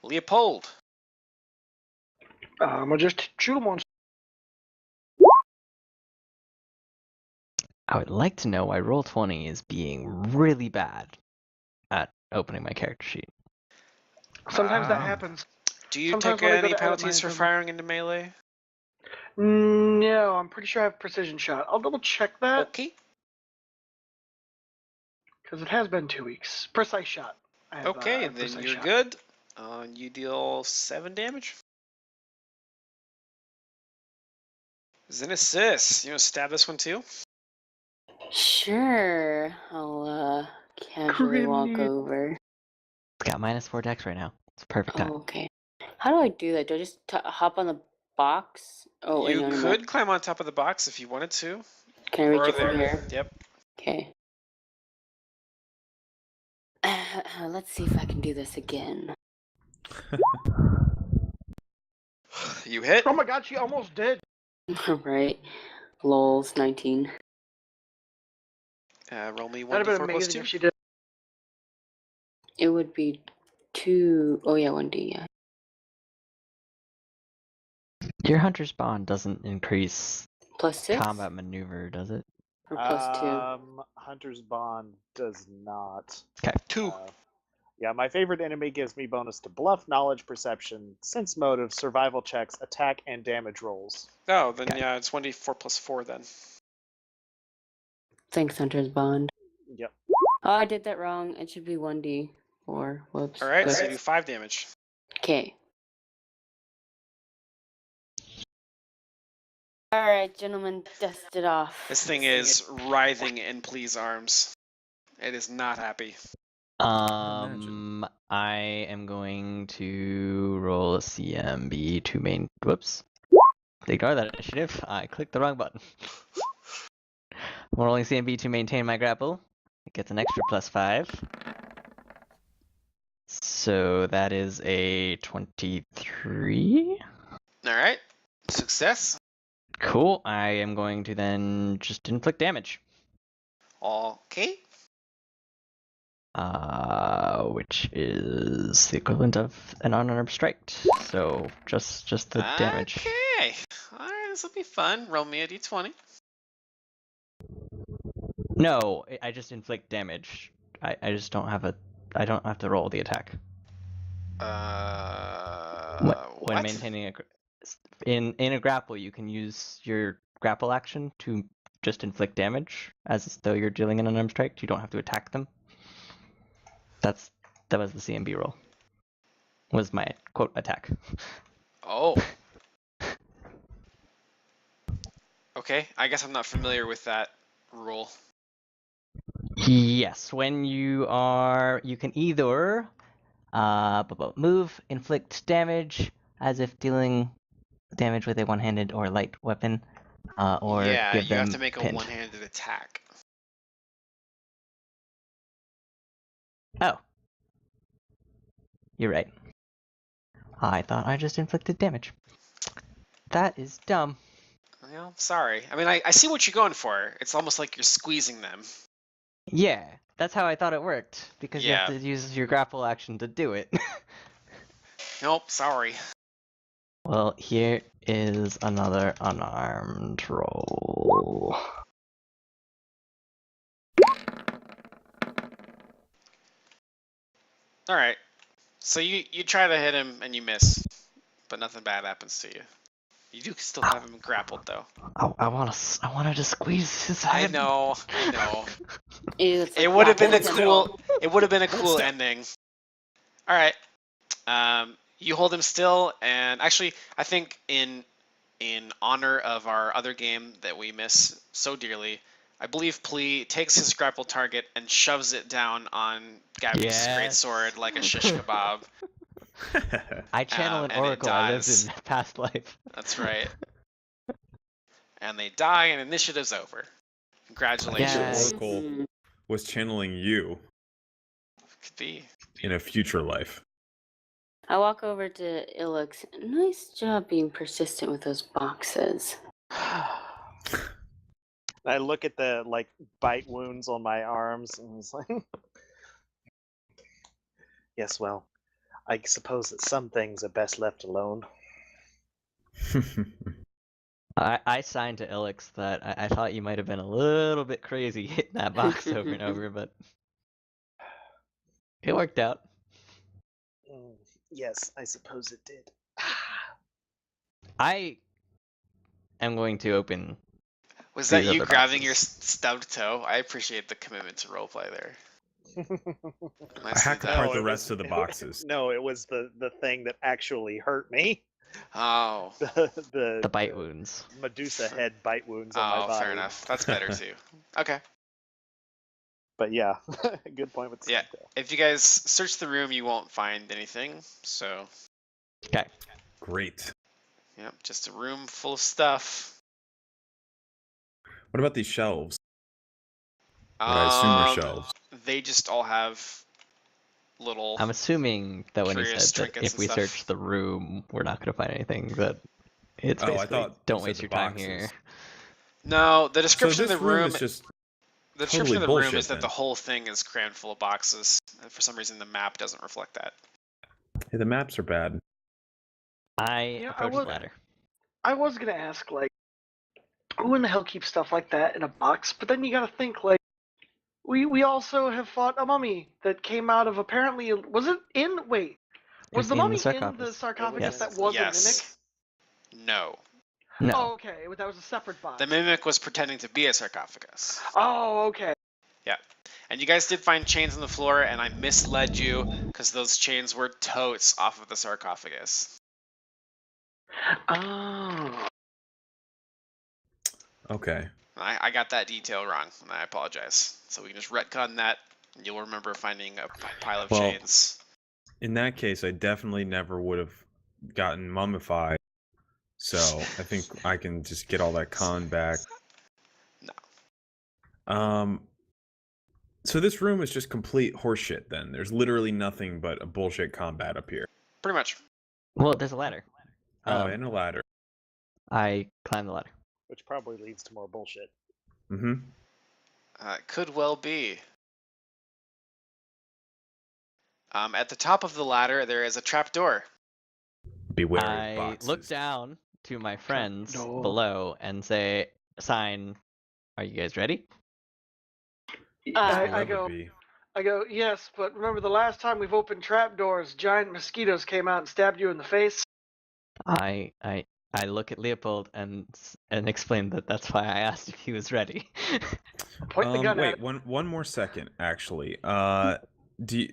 Leopold. I'm gonna just shoot him once. I would like to know why Roll20 is being really bad at opening my character sheet. Sometimes that happens. Do you Sometimes take when I go any to edit penalties for mine, firing into melee? No, I'm pretty sure I have precision shot. I'll double check that Okay. because it has been 2 weeks. Precise shot. I have, Okay, then then precise you're shot. good. You deal 7 damage. Xenesis, you want to stab this one too? Sure. I'll casually walk Grimly. over. It's got -4 dex right now. It's a perfect time. Oh, okay. How do I do that? Do I just hop on the box? Oh, wait, You no, no, no. could climb on top of the box if you wanted to. Can I reach Or it from here? Yep. Okay. Let's see if I can do this again. You hit. Oh my god, she almost did. Right. Lols, 19. Roll me That'd have 1d4 been plus amazing 2. if she did. It would be 2. Oh, yeah, 1d, yeah. Your Hunter's Bond doesn't increase +6? combat maneuver, does it? Or +2? Hunter's Bond does not. Okay. 2. Yeah, my favorite enemy gives me bonus to bluff, knowledge, perception, sense motive, survival checks, attack, and damage rolls. Oh, then Okay. yeah, it's 1d4 plus 4 then. Thanks, Hunter's Bond. Yep. Oh, I did that wrong. It should be 1d4. Whoops. Alright, so you do 5 damage. Okay. Alright, gentlemen, dust it off. This thing is writhing in Plea's arms. It is not happy. I am going to roll a CMB to main. Whoops. Ignore that initiative. I clicked the wrong button. I'm rolling CMB to maintain my grapple. It gets an extra +5. So that is a 23. Alright. Success. Cool. I am going to then just inflict damage. Okay. Which is the equivalent of an unarmed strike. So just the damage. Okay. Alright, this will be fun. Roll me a d20. No, I just inflict damage. I just don't have I don't have to roll the attack. When maintaining in a grapple, you can use your grapple action to just inflict damage as though you're dealing an unarmed strike. You don't have to attack them. That was the CMB roll. Was my quote attack. Oh. Okay, I guess I'm not familiar with that rule. Yes, when you can either move, inflict damage as if dealing damage with a one-handed or light weapon, or Yeah, give you them have to make a pinned. one-handed attack. Oh, you're right. I thought I just inflicted damage. That is dumb. Well, sorry. I mean, I see what you're going for. It's almost like you're squeezing them. Yeah, that's how I thought it worked, because you Yeah. have to use your grapple action to do it. Nope, sorry. Well, here is another unarmed roll. Alright. So you try to hit him and you miss, but nothing bad happens to you. You do still have him grappled though. I wanted to squeeze his I head. know. Ew, it's It like would have been a black cool. It would have been a cool ending. All right. You hold him still, and actually, I think in honor of our other game that we miss so dearly, I believe Plea takes his grapple target and shoves it down on Gabby's Yes. greatsword like a shish kebab. I channel an and it oracle I lived dies. in past life. That's right. And they die, and initiative's over. Congratulations. Yay. Oracle was channeling you Could be. in a future life. I walk over to Ilix. Nice job being persistent with those boxes. I look at the like bite wounds on my arms and it's like, yes, well, I suppose that some things are best left alone. I signed to Ilix that I thought you might have been a little bit crazy hitting that box over and over, but it worked out. Yes, I suppose it did. I am going to open. Was that These you other grabbing your boxes. stubbed toe? I appreciate the commitment to roleplay there. I Nicely hacked done. apart No, the it rest was- of the boxes. No, it was the thing that actually hurt me. Oh. The bite wounds. Medusa head bite wounds on my Oh, body. fair enough. That's better too. Okay. But yeah, good point with Yeah. Santa. If you guys search the room, you won't find anything. So, Okay. Great. yeah, just a room full of stuff. What about these shelves? What I assume are shelves. They just all have little. I'm assuming that when he Curious said that trinkets if we and stuff. search the room, we're not going to find anything. That it's Oh, I basically thought you don't said waste the your time boxes. here. No, the So description this of the room. is just The description totally of the room bullshit is that then. the whole thing is crammed full of boxes. And for some reason, the map doesn't reflect that. Hey, the maps are bad. I Yeah, approach the ladder. I was gonna ask, like, who in the hell keeps stuff like that in a box? But then you gotta think, like, we also have fought a mummy that came out of apparently was it in wait was the In the mummy in sarcophagus. the sarcophagus Yes. that was Yes. No. a mimic? No. Oh, okay, that was a separate box. The mimic was pretending to be a sarcophagus. Oh, okay. Yeah. And you guys did find chains on the floor, and I misled you because those chains were totes off of the sarcophagus. Oh. Okay. I got that detail wrong, and I apologize. So we can just retcon that, and you'll remember finding a pile of Well, chains. In that case, I definitely never would have gotten mummified. So I think I can just get all that con back. No. So this room is just complete horseshit then. There's literally nothing but a bullshit combat up here. Pretty much. Well, there's a ladder. Oh, and a ladder. I climb the ladder. Which probably leads to more bullshit. Mm-hmm. Could well be. At the top of the ladder, there is a trapdoor. Beware of I boxes. look down to my friends Trapdoor. below and sign, are you guys ready? I That go, would be- I go, yes, but remember the last time we've opened trapdoors, giant mosquitoes came out and stabbed you in the face? I look at Leopold and explain that that's why I asked if he was ready. Point the gun at wait, it. one more second, actually. Do you,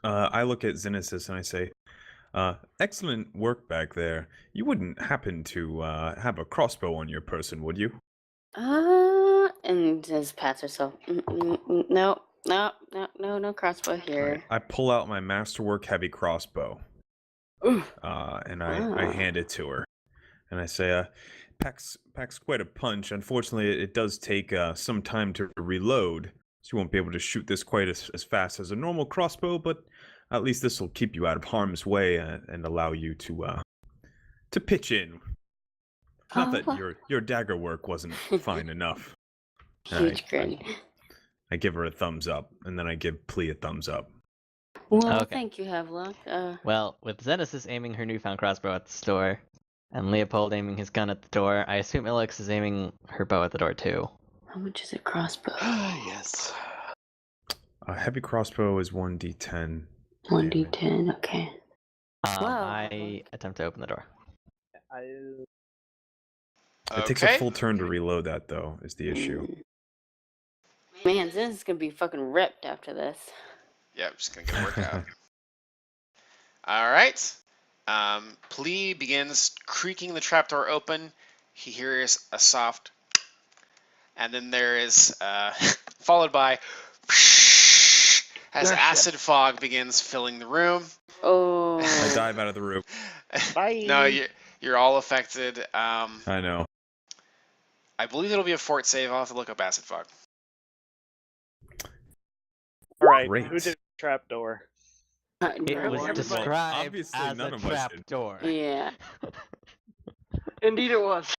I look at Xenesis and I say, excellent work back there. You wouldn't happen to have a crossbow on your person, would you? And just pats herself. No crossbow here. Right. I pull out my masterwork heavy crossbow. Ooh. And I hand it to her. And I say, packs quite a punch. Unfortunately, it does take some time to reload. So you won't be able to shoot this quite as fast as a normal crossbow, but at least this will keep you out of harm's way and allow you to pitch in. Not that your dagger work wasn't fine enough. Huge grin. I give her a thumbs up, and then I give Plea a thumbs up. Well, Okay. thank you, Havelock. Well, with Xenesis aiming her newfound crossbow at the store, and Leopold aiming his gun at the door, I assume Ilix is aiming her bow at the door too. How much is a crossbow? Yes. A heavy crossbow is 1d10. 1d10, okay. Wow. I attempt to open the door. It takes a full turn to reload that, though, is the issue. Man, this is gonna be fucking ripped after this. Yeah, I'm just gonna get a workout. All right. Plee begins creaking the trapdoor open. He hears a soft, and then there is followed by as acid fog begins filling the room. Oh. I dive out of the room. Bye. No, you're all affected. I know. I believe it'll be a fort save. I'll have to look up acid fog. All right. Great. Who did the trapdoor? It was Everybody. described Obviously as none a of us trap did. door. Yeah. Indeed, it was.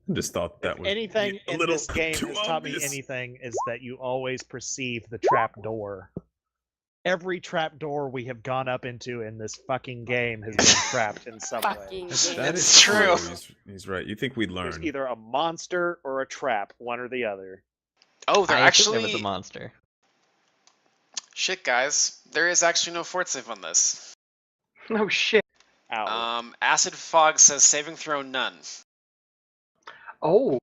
I just thought that was Anything a in little this game too has taught me obvious. anything is that you always perceive the trap door. Every trap door we have gone up into in this fucking game has been trapped in some way. Fucking That game. is It's true. He's right. You think we'd There's learn? either a monster or a trap, one or the other. Oh, there I assumed actually. it was a monster. Shit, guys. There is actually no fort save on this. No shit. Ow. Acid fog says saving throw none. Oh.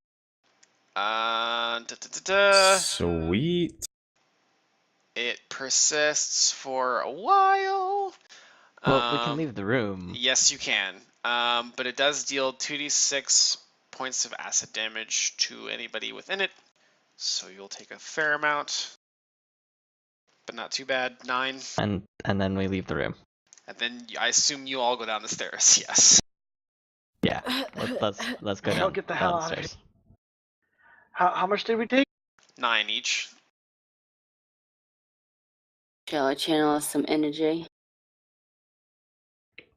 Sweet. It persists for a while. Well, we can leave the room. Yes, you can. But it does deal 2d6 points of acid damage to anybody within it. So you'll take a fair amount. But not too bad. 9. And then we leave the room. And then I assume you all go down the stairs. Yes. Yeah. Let's go I'll down. get the hell out of downstairs. How much did we take? 9 each. Shall I channel some energy?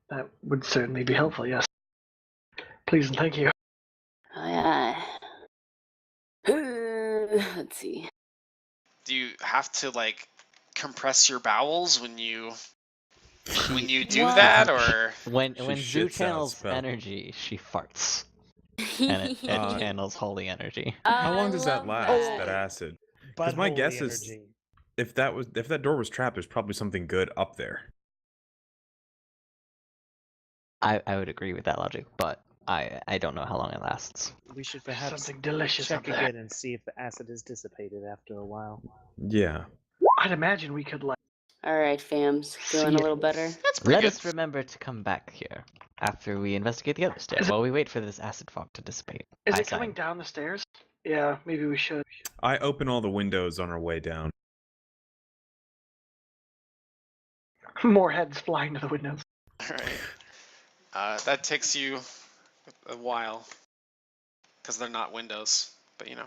That would certainly be helpful, yes. Please and thank you. Aye, aye. Let's see. Do you have to like compress your bowels when you do What? that, or When She Zoo shits out channels spell. energy, she farts. And it channels holy energy. How long I does that love last? That acid? Because my Butthole guess is energy. if that door was trapped, there's probably something good up there. I would agree with that logic, but I don't know how long it lasts. We should perhaps Something delicious up check there. again and see if the acid is dissipated after a while. Yeah. I'd imagine we could like. Alright, fams. Feeling See a it. little better? that's pretty Let good. us remember to come back here after we investigate the other stairs while we wait for this acid fog to dissipate. Is I it coming sign. down the stairs? Yeah, maybe we should. I open all the windows on our way down. More heads flying to the windows. Alright. That takes you a while. Because they're not windows, but you know.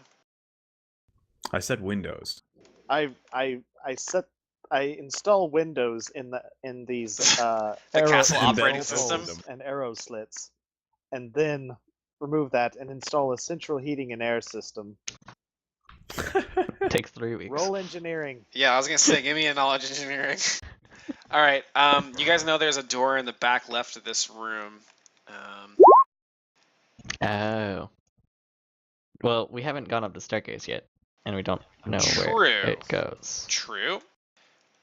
I said windows. I install windows in these The castle and operating then system. close them. and arrow slits, and then remove that and install a central heating and air system. Takes 3 weeks. Roll engineering. Yeah, I was gonna say, give me a knowledge engineering. Alright, you guys know there's a door in the back left of this room. Oh. Well, we haven't gone up the staircase yet, and we don't know True. where it goes. True.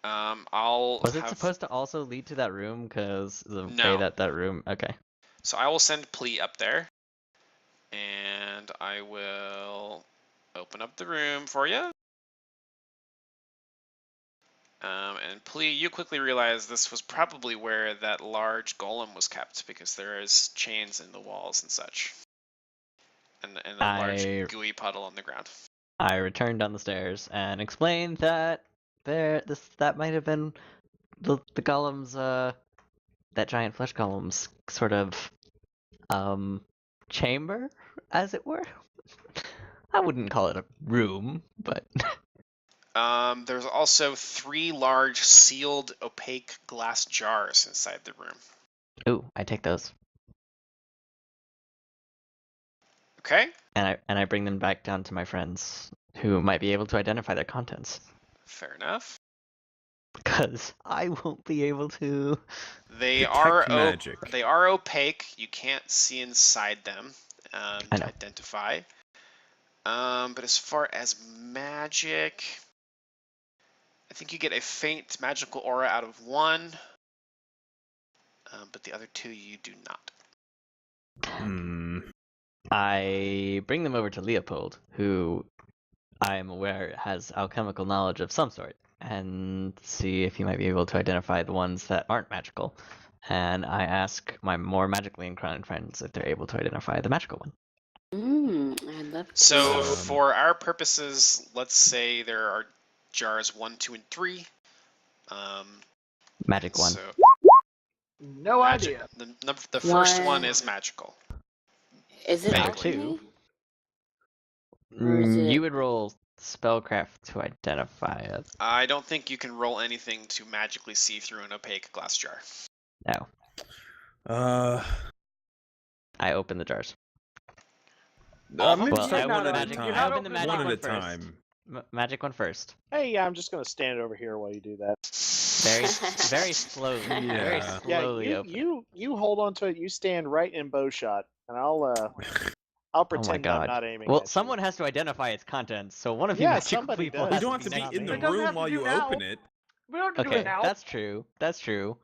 I'll Was it have... supposed to also lead to that room? Because the No. way that room... Okay. So I will send Plee up there. And I will open up the room for you. And Plee, you quickly realize this was probably where that large golem was kept, because there is chains in the walls and such. And a large gooey puddle on the ground. I returned down the stairs and explained that that might have been the golem's that giant flesh golem's sort of chamber, as it were. I wouldn't call it a room, but There's also 3 large sealed opaque glass jars inside the room. ooh, I take those. Okay? And I bring them back down to my friends who might be able to identify their contents. Fair enough. Because I won't be able to. They Detect magic. they are opaque. You can't see inside them I to know. identify. But as far as magic, I think you get a faint magical aura out of 1. But the other 2 you do not. Hmm. I bring them over to Leopold, who I am aware has alchemical knowledge of some sort. and see if he might be able to identify the ones that aren't magical. And I ask my more magically inclined friends if they're able to identify the magical one. I'd love to. So for our purposes, let's say there are jars 1, 2, and 3. Magic one. So No idea. the first one One. is magical. Is it Number alchemy? two. Or is You it- would roll spellcraft to identify it. I don't think you can roll anything to magically see through an opaque glass jar. No. I open the jars. Maybe Well, start I one open at a magic- time. I open the magic one one at a first. time. Magic one first. Hey, yeah, I'm just gonna stand over here while you do that. Very slowly. Very Yeah. slowly Yeah, open. you hold on to it. You stand right in bow shot, and I'll pretend I'm God. not aiming. Well, at someone has to identify its contents, so one of you Yeah, magical somebody people does. has You don't have to be be down in the there. It doesn't room have to while do you now. open it. We don't have to do Okay, it now. that's true. That's true.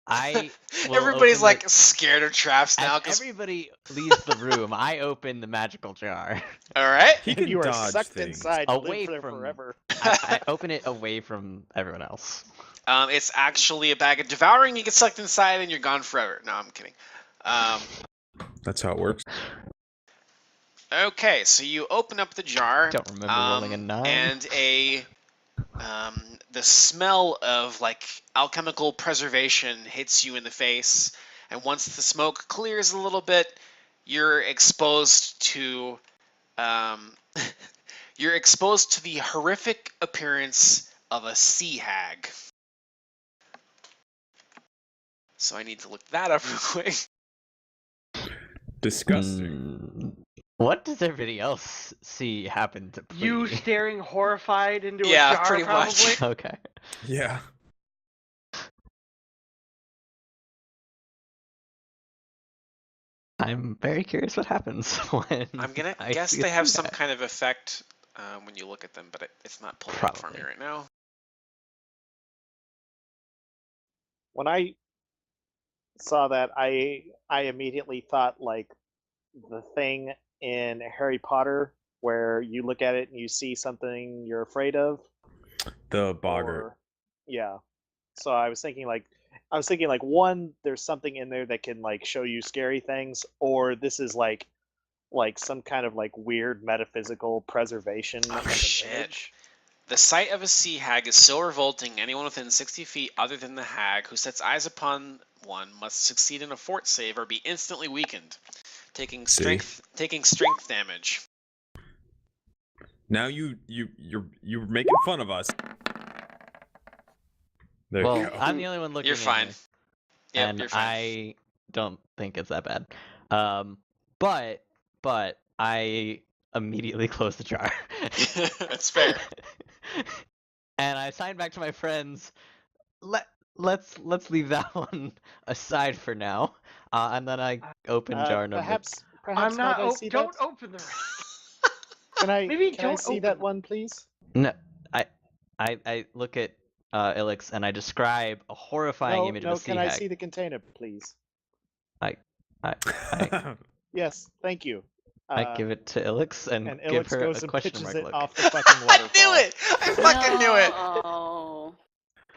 I will Everybody's open like scared of traps now. as 'Cause everybody leaves the room, I open the magical jar. all right, He you. can And you are dodge sucked things. inside to Away live there from- forever. I open it away from everyone else. it's actually a bag of devouring. You get sucked inside and you're gone forever. No, I'm kidding. That's how it works. Okay, so you open up the jar. Don't remember rolling a 9. And the smell of like alchemical preservation hits you in the face, and once the smoke clears a little bit, you're exposed to the horrific appearance of a sea hag. So I need to look that up real quick. Disgusting. What does everybody else see happen to You Plea? staring horrified into Yeah, a jar, pretty much. probably. Okay. Yeah. I'm very curious what happens when I'm gonna I guess see a they have sea some hag. kind of effect when you look at them, but it's not pulling up for me Probably. right now. When I saw that, I immediately thought like the thing in Harry Potter where you look at it and you see something you're afraid of. The boggart. Or, yeah. So I was thinking like one, there's something in there that can like show you scary things, or this is like some kind of like weird metaphysical preservation of an shit. image. The sight of a sea hag is so revolting, anyone within 60 feet other than the hag who sets eyes upon one must succeed in a fort save or be instantly weakened, taking strength damage. Now you're making fun of us. There Well, you go. I'm the only one looking. You're in fine. here, Yep, and you're fine. I don't think it's that bad. But I immediately close the jar. That's fair. And I signed back to my friends. Let's leave that one aside for now. And then I open jar number. Perhaps I'm not. might I see Don't that? open the rest. Can I Maybe can I don't see open that them. one, please? No, I look at Ilix and I describe a horrifying image no. of a sea Can I hag. see the container, please? I Yes, thank you. give it to Ilix and, and give Ilix her goes a and question pitches mark it look. off the fucking I waterfall. knew it! I fucking knew it! No.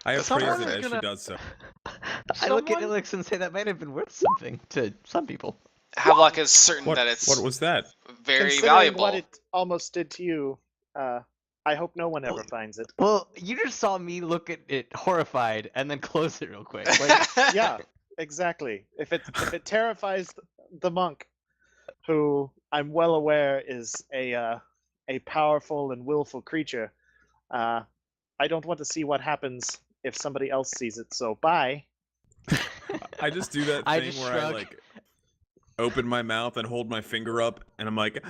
I appraise Someone it is as she gonna- does so. I look at Someone- Ilix and say that might have been worth something to some people. Havelock is certain What that it's was that? very Considering valuable. what it almost did to you, I hope no one ever finds it. Well, you just saw me look at it horrified and then close it real quick. Like, Yeah, exactly. If it terrifies the monk, who I'm well aware is a powerful and willful creature, I don't want to see what happens if somebody else sees it. So bye. I just do that I thing just where shrug. I like open my mouth and hold my finger up, and I'm like,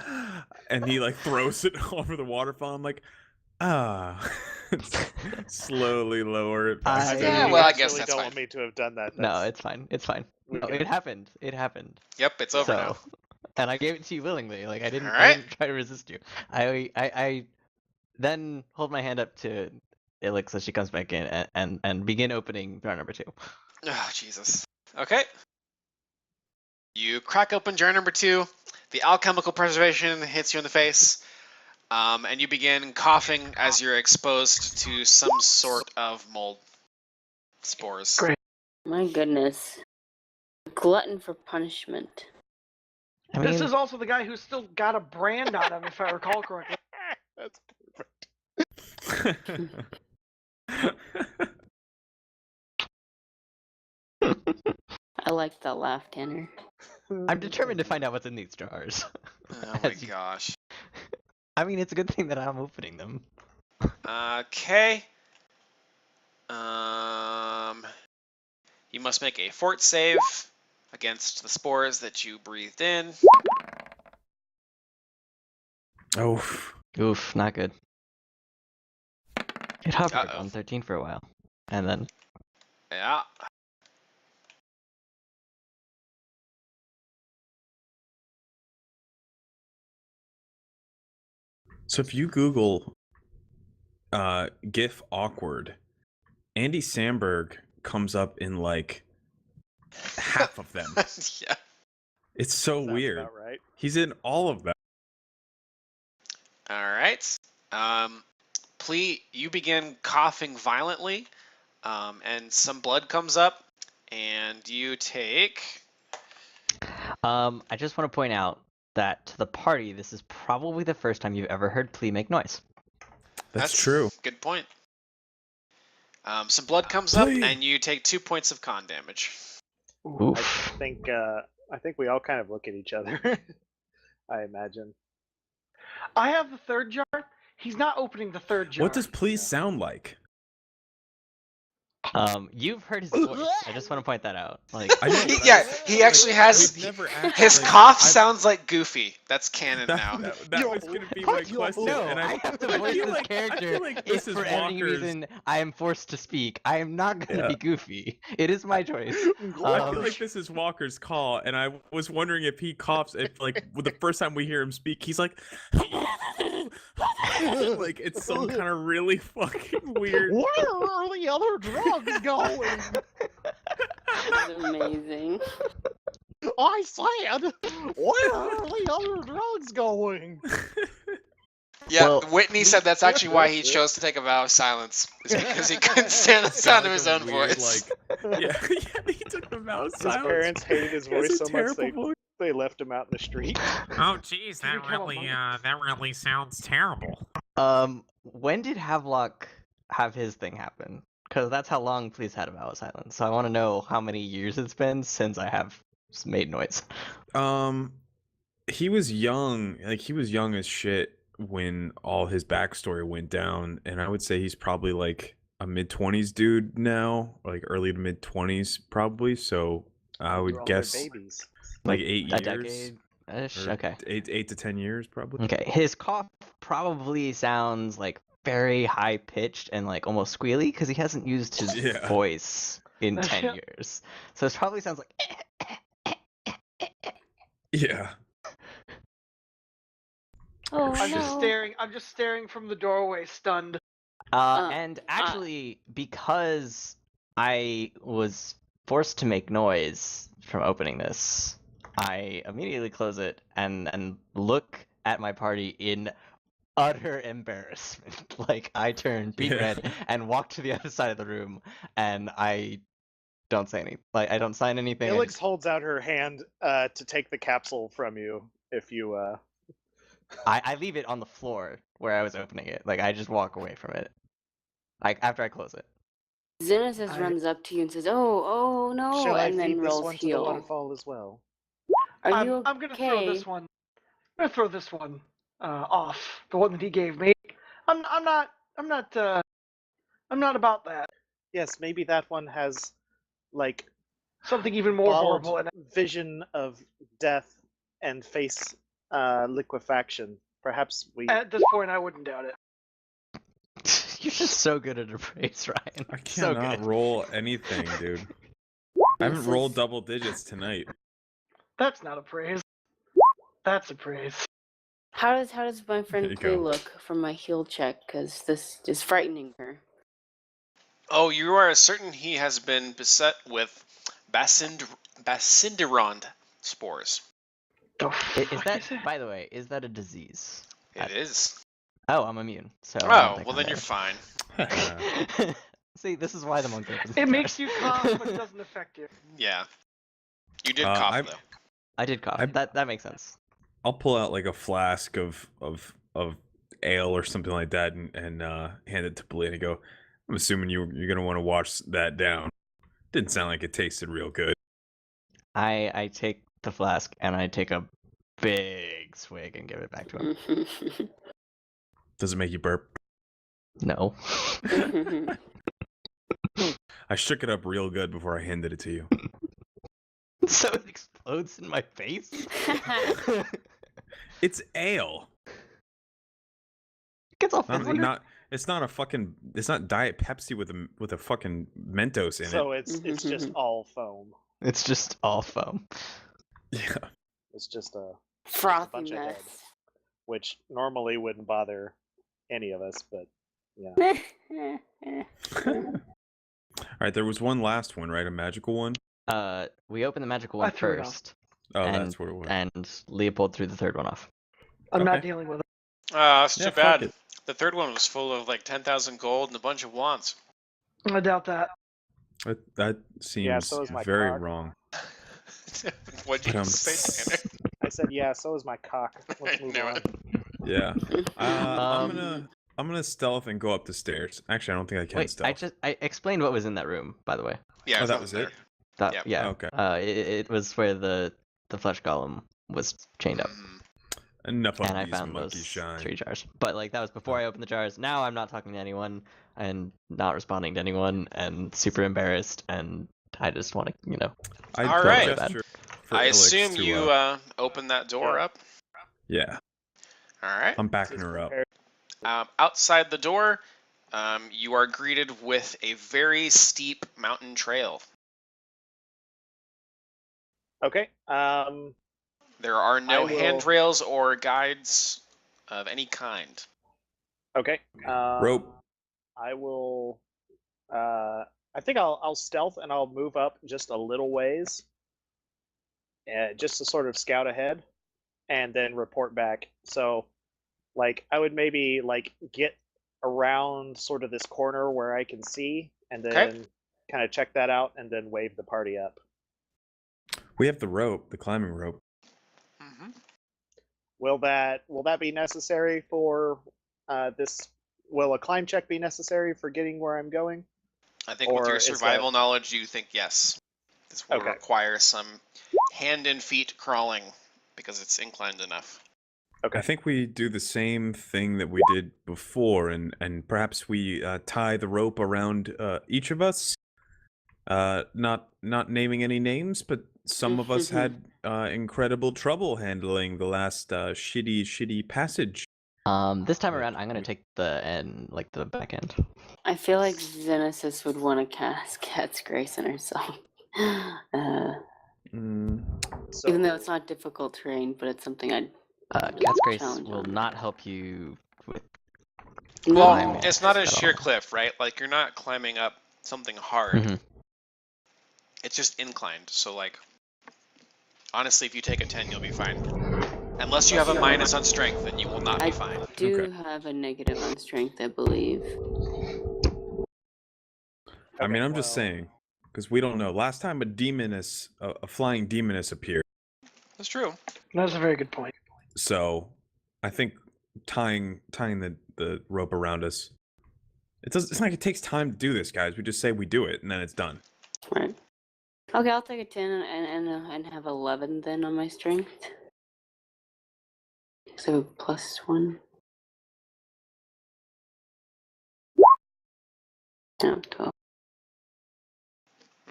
and he like throws it over the waterfall. I'm like, slowly lower it back. I- Yeah, You well, I guys guess really that's don't fine. want me to have done that. no, That's- it's fine. It's fine. we're No, good. it happened. It happened. Yep, it's over so, now. And I gave it to you willingly. Like I didn't, I Alright. didn't try to resist you. I then hold my hand up to Ilix as she comes back in and begin opening jar number 2. Oh, Jesus. Okay. You crack open jar number 2. The alchemical preservation hits you in the face. And you begin coughing as you're exposed to some sort of mold spores. Great. My goodness. Glutton for punishment. I mean, This is also the guy who's still got a brand on him, if I recall correctly. That's I like that laugh, Tanner. I'm determined to find out what's in these jars. Oh my gosh. I mean, it's a good thing that I'm opening them. Okay. You must make a fort save against the spores that you breathed in. Oh, Oof, not good. It hovered Uh-oh. on 13 for a while, and then Yeah. So if you Google GIF awkward, Andy Samberg comes up in like half of them. Yeah. It's so Sounds weird. about right. He's in all of them. All right. You begin coughing violently, and some blood comes up, and you take. I just want to point out that to the party, this is probably the first time you've ever heard Plea make noise. That's true. Good point. Some blood comes up, Plea. and you take 2 points of con damage. Oof. I think we all kind of look at each other. I imagine. I have the third jar. He's not opening the third jar. What does please sound like? You've heard his voice. I just want to point that out. Like, I know, but Yeah, he actually has. we've never actually, His like, cough I've- sounds like Goofy. That's canon now. That was going to be my question. no, and I have to I voice feel this like, character I feel like this if is for any Walker's. reason I am forced to speak. I am not going to Yeah. be goofy. It is my choice. I feel like this is Walker's call, and I was wondering if he coughs, if like the first time we hear him speak, he's like, like it's some kind of really fucking weird. Where are the other drugs going? That's amazing. I said, where are the other drugs going? Yeah, Well, Whitney said that's actually why he chose to take a vow of silence, is because he couldn't stand the sound of his own voice. Like, yeah, he took the mouse. His parents hated his voice so much they left him out in the street. Oh, geez, Did you become a that really sounds terrible. When did Havelock have his thing happen? Because that's how long Please had a vow of silence. So I want to know how many years it's been since I have made noise. He was young, like he was young as shit when all his backstory went down, and I would say he's probably like a mid-20s dude now, like early to mid-20s probably. So I would guess Babies. like 8 A years. decade-ish? or Okay. 8 to 10 years probably. Okay, his cough probably sounds like very high pitched and like almost squealy because he hasn't used his Yeah. voice in 10 Yeah. years. So it probably sounds like. Yeah. Oh I'm no. just staring from the doorway, stunned. And actually, because I was forced to make noise from opening this, I immediately close it and look at my party in utter embarrassment. Like, I turn beet Yeah. red and walk to the other side of the room, and I don't say anything. Like, I don't sign anything. I Ilix just- holds out her hand to take the capsule from you if you. I leave it on the floor where I was opening it. Like, I just walk away from it. Like, after I close it. Xenesis runs up to you and says, "Oh no," Shall I and then feed this rolls one to the heal. waterfall as well? Are you I'm gonna throw okay? this one. I'm gonna throw this one off. The one that he gave me. I'm not about that. Yes, maybe that one has like Something even more bottled horrible. And vision of death and face liquefaction. Perhaps we. at this point, I wouldn't doubt it. You're just so good at a praise, Ryan. I So cannot good. roll anything, dude. I haven't This rolled is- double digits tonight. That's not a praise. That's a praise. How does my friend you Play go. look from my heal check? Because this is frightening her. Oh, you are certain he has been beset with Bacinderond spores. The Is fuck that, is it? by the way, is that a disease? It is. Oh, I'm immune. So I don't Oh, think well I'm then you're fine. dead. See, this is why the monk opens the It makes jars. you cough, but it doesn't affect you. Yeah. You did cough I though. I did cough. That makes sense. I'll pull out like a flask of ale or something like that and hand it to Blaine and go, I'm assuming you're gonna want to wash that down. Didn't sound like it tasted real good. I take the flask and I take a big swig and give it back to him. Does it make you burp? No. I shook it up real good before I handed it to you. So it explodes in my face? It's ale. Gets all fizzy. It's not Diet Pepsi with a fucking Mentos in So it. it's just all foam. It's just all foam. Yeah. It's just a Frothy bunch of head, mess. which normally wouldn't bother any of us, but yeah. Alright, there was one last one, right? A magical one? We opened the magical I one threw it off. first. Oh, and, that's what it was. And Leopold threw the third one off. I'm not Okay. dealing with it. That's too Yeah, fuck bad. it. The third one was full of like 10,000 gold and a bunch of wands. I doubt that. That seems so is my very cock. wrong. What'd you But, say, Tanner? I said, yeah, so is my cock. Let's I move knew on. it. Yeah. I'm gonna stealth and go up the stairs. Actually, I don't think I can Wait, stealth. I explained what was in that room, by the way. Yeah, Oh, that nothing was there. it? That, Yep. yeah. Okay. It was where the flesh golem was chained up. Mhm. Enough of And I these found monkey those shine. 3 jars. But like that was before I opened the jars. Now I'm not talking to anyone and not responding to anyone and super embarrassed and I just want to, I All right. gesture for I Alex assume to, you open that door Yeah. up. Yeah, All right. I'm backing Just her up. prepare- Outside the door, you are greeted with a very steep mountain trail. Okay. There are no I will- handrails or guides of any kind. Okay. Rope. I will. I think I'll stealth and I'll move up just a little ways, just to sort of scout ahead, and then report back. So, like, I would maybe like get around sort of this corner where I can see, and then Okay. kind of check that out, and then wave the party up. We have the rope, the climbing rope. Mm-hmm. Will that be necessary for this? Will a climb check be necessary for getting where I'm going? I think with Or your is survival that- knowledge, you think yes. This will Okay. require some hand and feet crawling because it's inclined enough. Okay. I think we do the same thing that we did before, and perhaps we tie the rope around each of us. Not naming any names, but some of us had incredible trouble handling the last shitty passage. This time Like, around, I'm gonna take the end, like the back end. I feel like Xenesis would want to cast Cat's Grace on herself. So, Even though it's not difficult terrain, but it's something I'd. Cat's Grace Challenge will on. not help you with. Well, Climb it's not a at sheer all. cliff, right? Like you're not climbing up something hard. Mhm. It's just inclined. So like, honestly, if you take a 10, you'll be fine. Unless you have a minus on strength, then you will not I be fine. do Okay. have a negative on strength, I believe. I mean, okay, I'm just well, saying, because we don't know. Last time a flying demoness appeared, That's true. That's a very good point. so I think tying the rope around us. It's not like it takes time to do this, guys. We just say we do it, and then it's done. Right. Okay, I'll take a 10 and have 11 then on my strength. So +1. No, 12.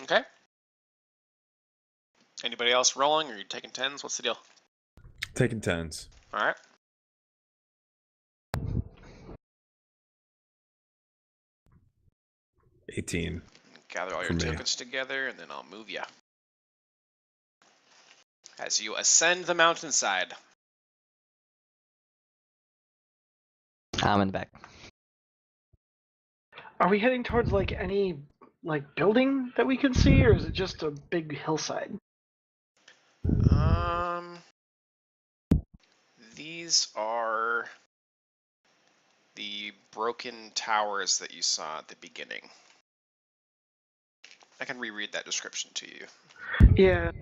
Okay. Anybody else rolling, or you taking 10s? What's the deal? Taking 10s. All right. $18. Gather all your For me. tokens together, and then I'll move ya. As you ascend the mountainside. I'm in the back. Are we heading towards like any like building that we can see, or is it just a big hillside? These are the broken towers that you saw at the beginning. I can reread that description to you. Yeah.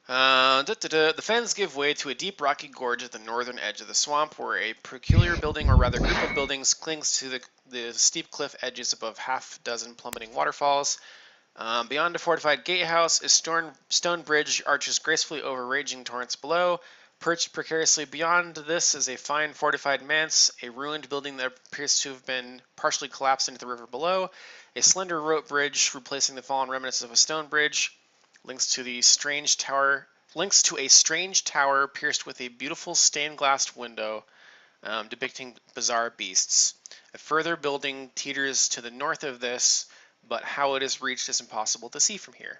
The fens give way to a deep rocky gorge at the northern edge of the swamp, where a peculiar building, or rather group of buildings, clings to the steep cliff edges above half a dozen plummeting waterfalls. Beyond a fortified gatehouse, a stone bridge arches gracefully over raging torrents below. Perched precariously beyond this is a fine fortified manse, a ruined building that appears to have been partially collapsed into the river below. A slender rope bridge replacing the fallen remnants of a stone bridge links to a strange tower pierced with a beautiful stained glass window depicting bizarre beasts. A further building teeters to the north of this, but how it is reached is impossible to see from here.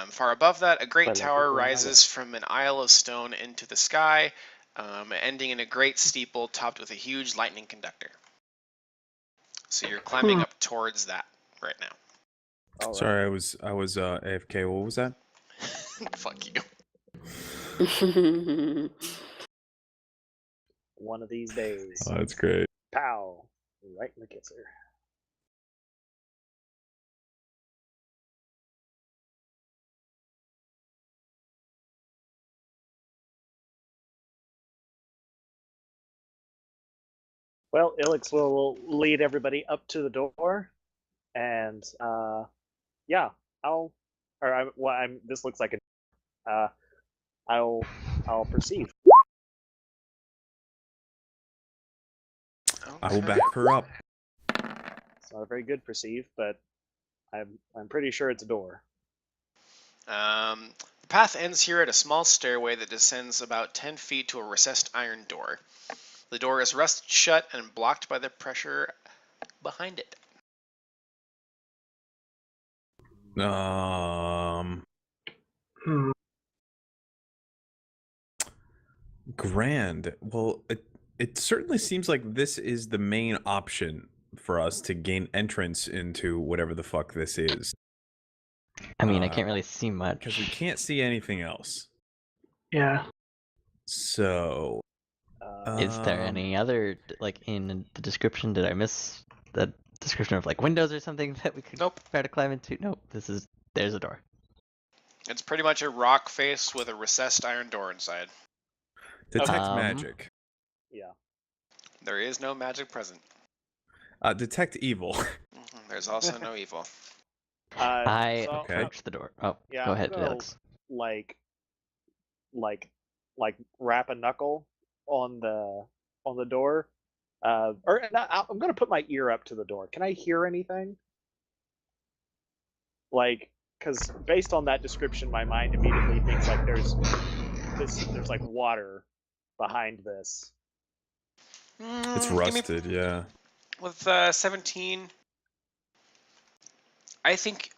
Far above that, a great tower rises from an aisle of stone into the sky, ending in a great steeple topped with a huge lightning conductor. So you're climbing up towards that right now. All Sorry, right. I was AFK. What was that? Fuck you. One of these days. Oh, that's great. Pow! Right in the kisser. Well, Ilix will lead everybody up to the door, and yeah, this looks like a, I'll perceive. Okay. I will back her up. It's not a very good perceive, but I'm pretty sure it's a door. The path ends here at a small stairway that descends about 10 feet to a recessed iron door. The door is rusted shut and blocked by the pressure behind it. Grand. Well, it certainly seems like this is the main option for us to gain entrance into whatever the fuck this is. I mean, I can't really see much. Because we can't see anything else. Yeah. So... Is there any other, like, in the description, did I miss the description of, like, windows or something that we could try to climb into? Nope, there's a door. It's pretty much a rock face with a recessed iron door inside. Detect magic. Yeah. There is no magic present. Detect evil. There's also no evil. I approach the door. Oh, yeah, go ahead, I'm gonna, Alex. Like wrap a knuckle on the door. I'm gonna put my ear up to the door. Can I hear anything? Like, because based on that description, my mind immediately thinks like there's like water behind this. It's rusted, yeah. With 17, I think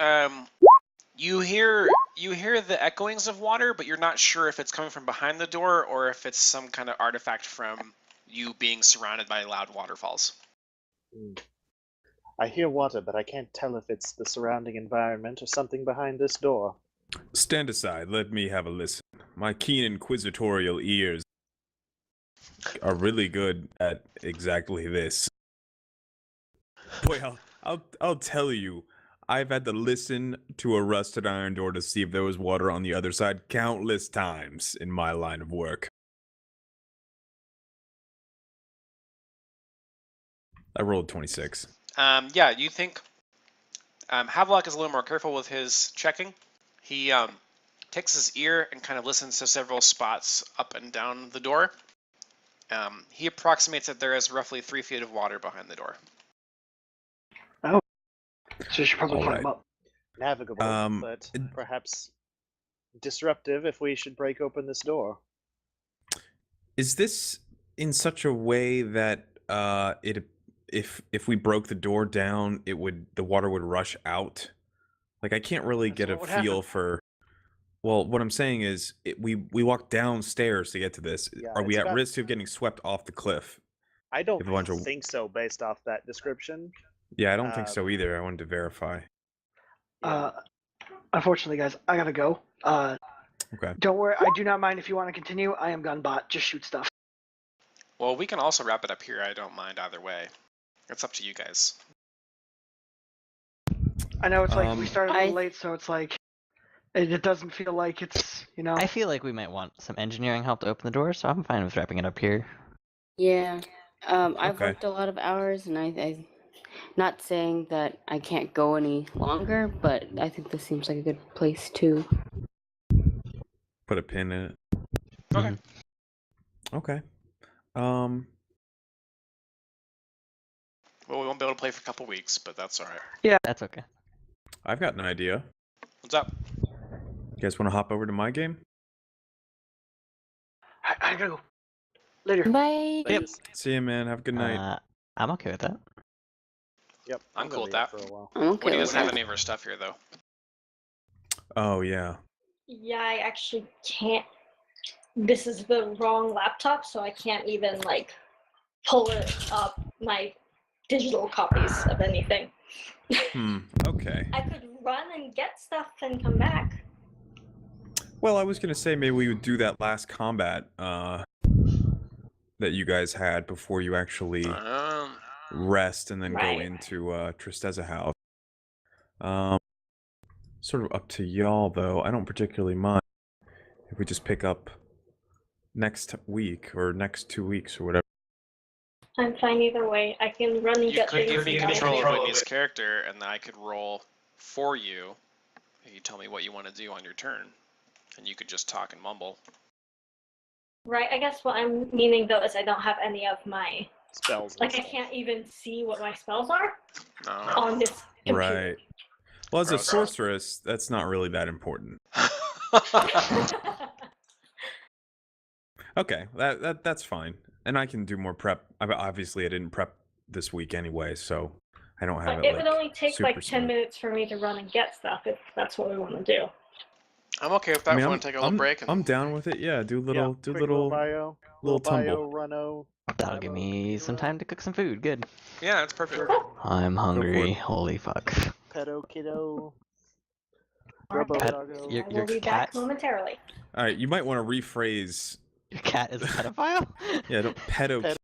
you hear the echoings of water, but you're not sure if it's coming from behind the door or if it's some kind of artifact from you being surrounded by loud waterfalls. I hear water, but I can't tell if it's the surrounding environment or something behind this door. Stand aside, let me have a listen. My keen inquisitorial ears are really good at exactly this. Boy, I'll tell you, I've had to listen to a rusted iron door to see if there was water on the other side countless times in my line of work. I rolled 26. Yeah, you think Havelock is a little more careful with his checking. He takes his ear and kind of listens to several spots up and down the door. He approximates that there is roughly 3 feet of water behind the door. Oh, so you should probably climb up. Navigable, but perhaps disruptive if we should break open this door. Is this in such a way that if we broke the door down, the water would rush out? Like, I can't really get a feel for. Well, what I'm saying is, we walked downstairs to get to this. Yeah, Are we at risk of getting swept off the cliff? I don't think so, based off that description. Yeah, I don't think so either. I wanted to verify. Unfortunately, guys, I gotta go. Okay. Don't worry, I do not mind if you want to continue. I am gunbot. Just shoot stuff. Well, we can also wrap it up here. I don't mind either way. It's up to you guys. I know it's like we Um, started a little late, so it's like it doesn't feel like it's, you know. I feel like we might want some engineering help to open the door, so I'm fine with wrapping it up here. Yeah. I've Okay. worked a lot of hours, and I not saying that I can't go any longer, but I think this seems like a good place to. Put a pin in it. Okay. Mhm. Okay. Well, we won't be able to play for a couple weeks, but that's all right. That's okay. I've got an idea. What's up? You guys want to hop over to my game? I gotta go. Later. Bye. Yep. See you, man. Have a good night. I'm okay with that. Yep. I'm cool gonna with be up that. For a while. I'm okay Woody with doesn't have that. any of her stuff here, though. Oh yeah. Yeah, I actually can't. This is the wrong laptop, so I can't even like pull it up my digital copies of anything. Okay. I could run and get stuff and come back. Well, I was gonna say maybe we would do that last combat that you guys had before you actually rest and then go Right. into Tristeza house. Sort of up to y'all though. I don't particularly mind if we just pick up next week or next 2 weeks or whatever. I'm fine either way. I can run and You get could things. give me and control I'll of leave. Whitney's character, and then I could roll for you if you tell me what you want to do on your turn. And you could just talk and mumble. Right. I guess what I'm meaning though is I don't have any of my Spells. and like I stuff. can't even see what my spells are No. on this computer. Right. Well, as a Gross. sorceress, that's not really that important. Okay, that's fine. And I can do more prep. Obviously, I didn't prep this week anyway, so I don't have But it it like would only take like super 10 soon. minutes for me to run and get stuff if that's what we want to do. I'm okay with that. I mean, if we I'm, want to take a little I'm, break. And... I'm down with it. Yeah, do Yeah, do quick little bio, little tumble. bio, runo. That'll give me some time to cook some food. Good. Yeah, that's perfect. I'm hungry. it. Holy fuck. Pedo kiddo. Alright, Robo Pet- doggo. your- I will be cat- back momentarily. All right, you might want to rephrase. Your cat is a pedophile? Yeah, don't pedo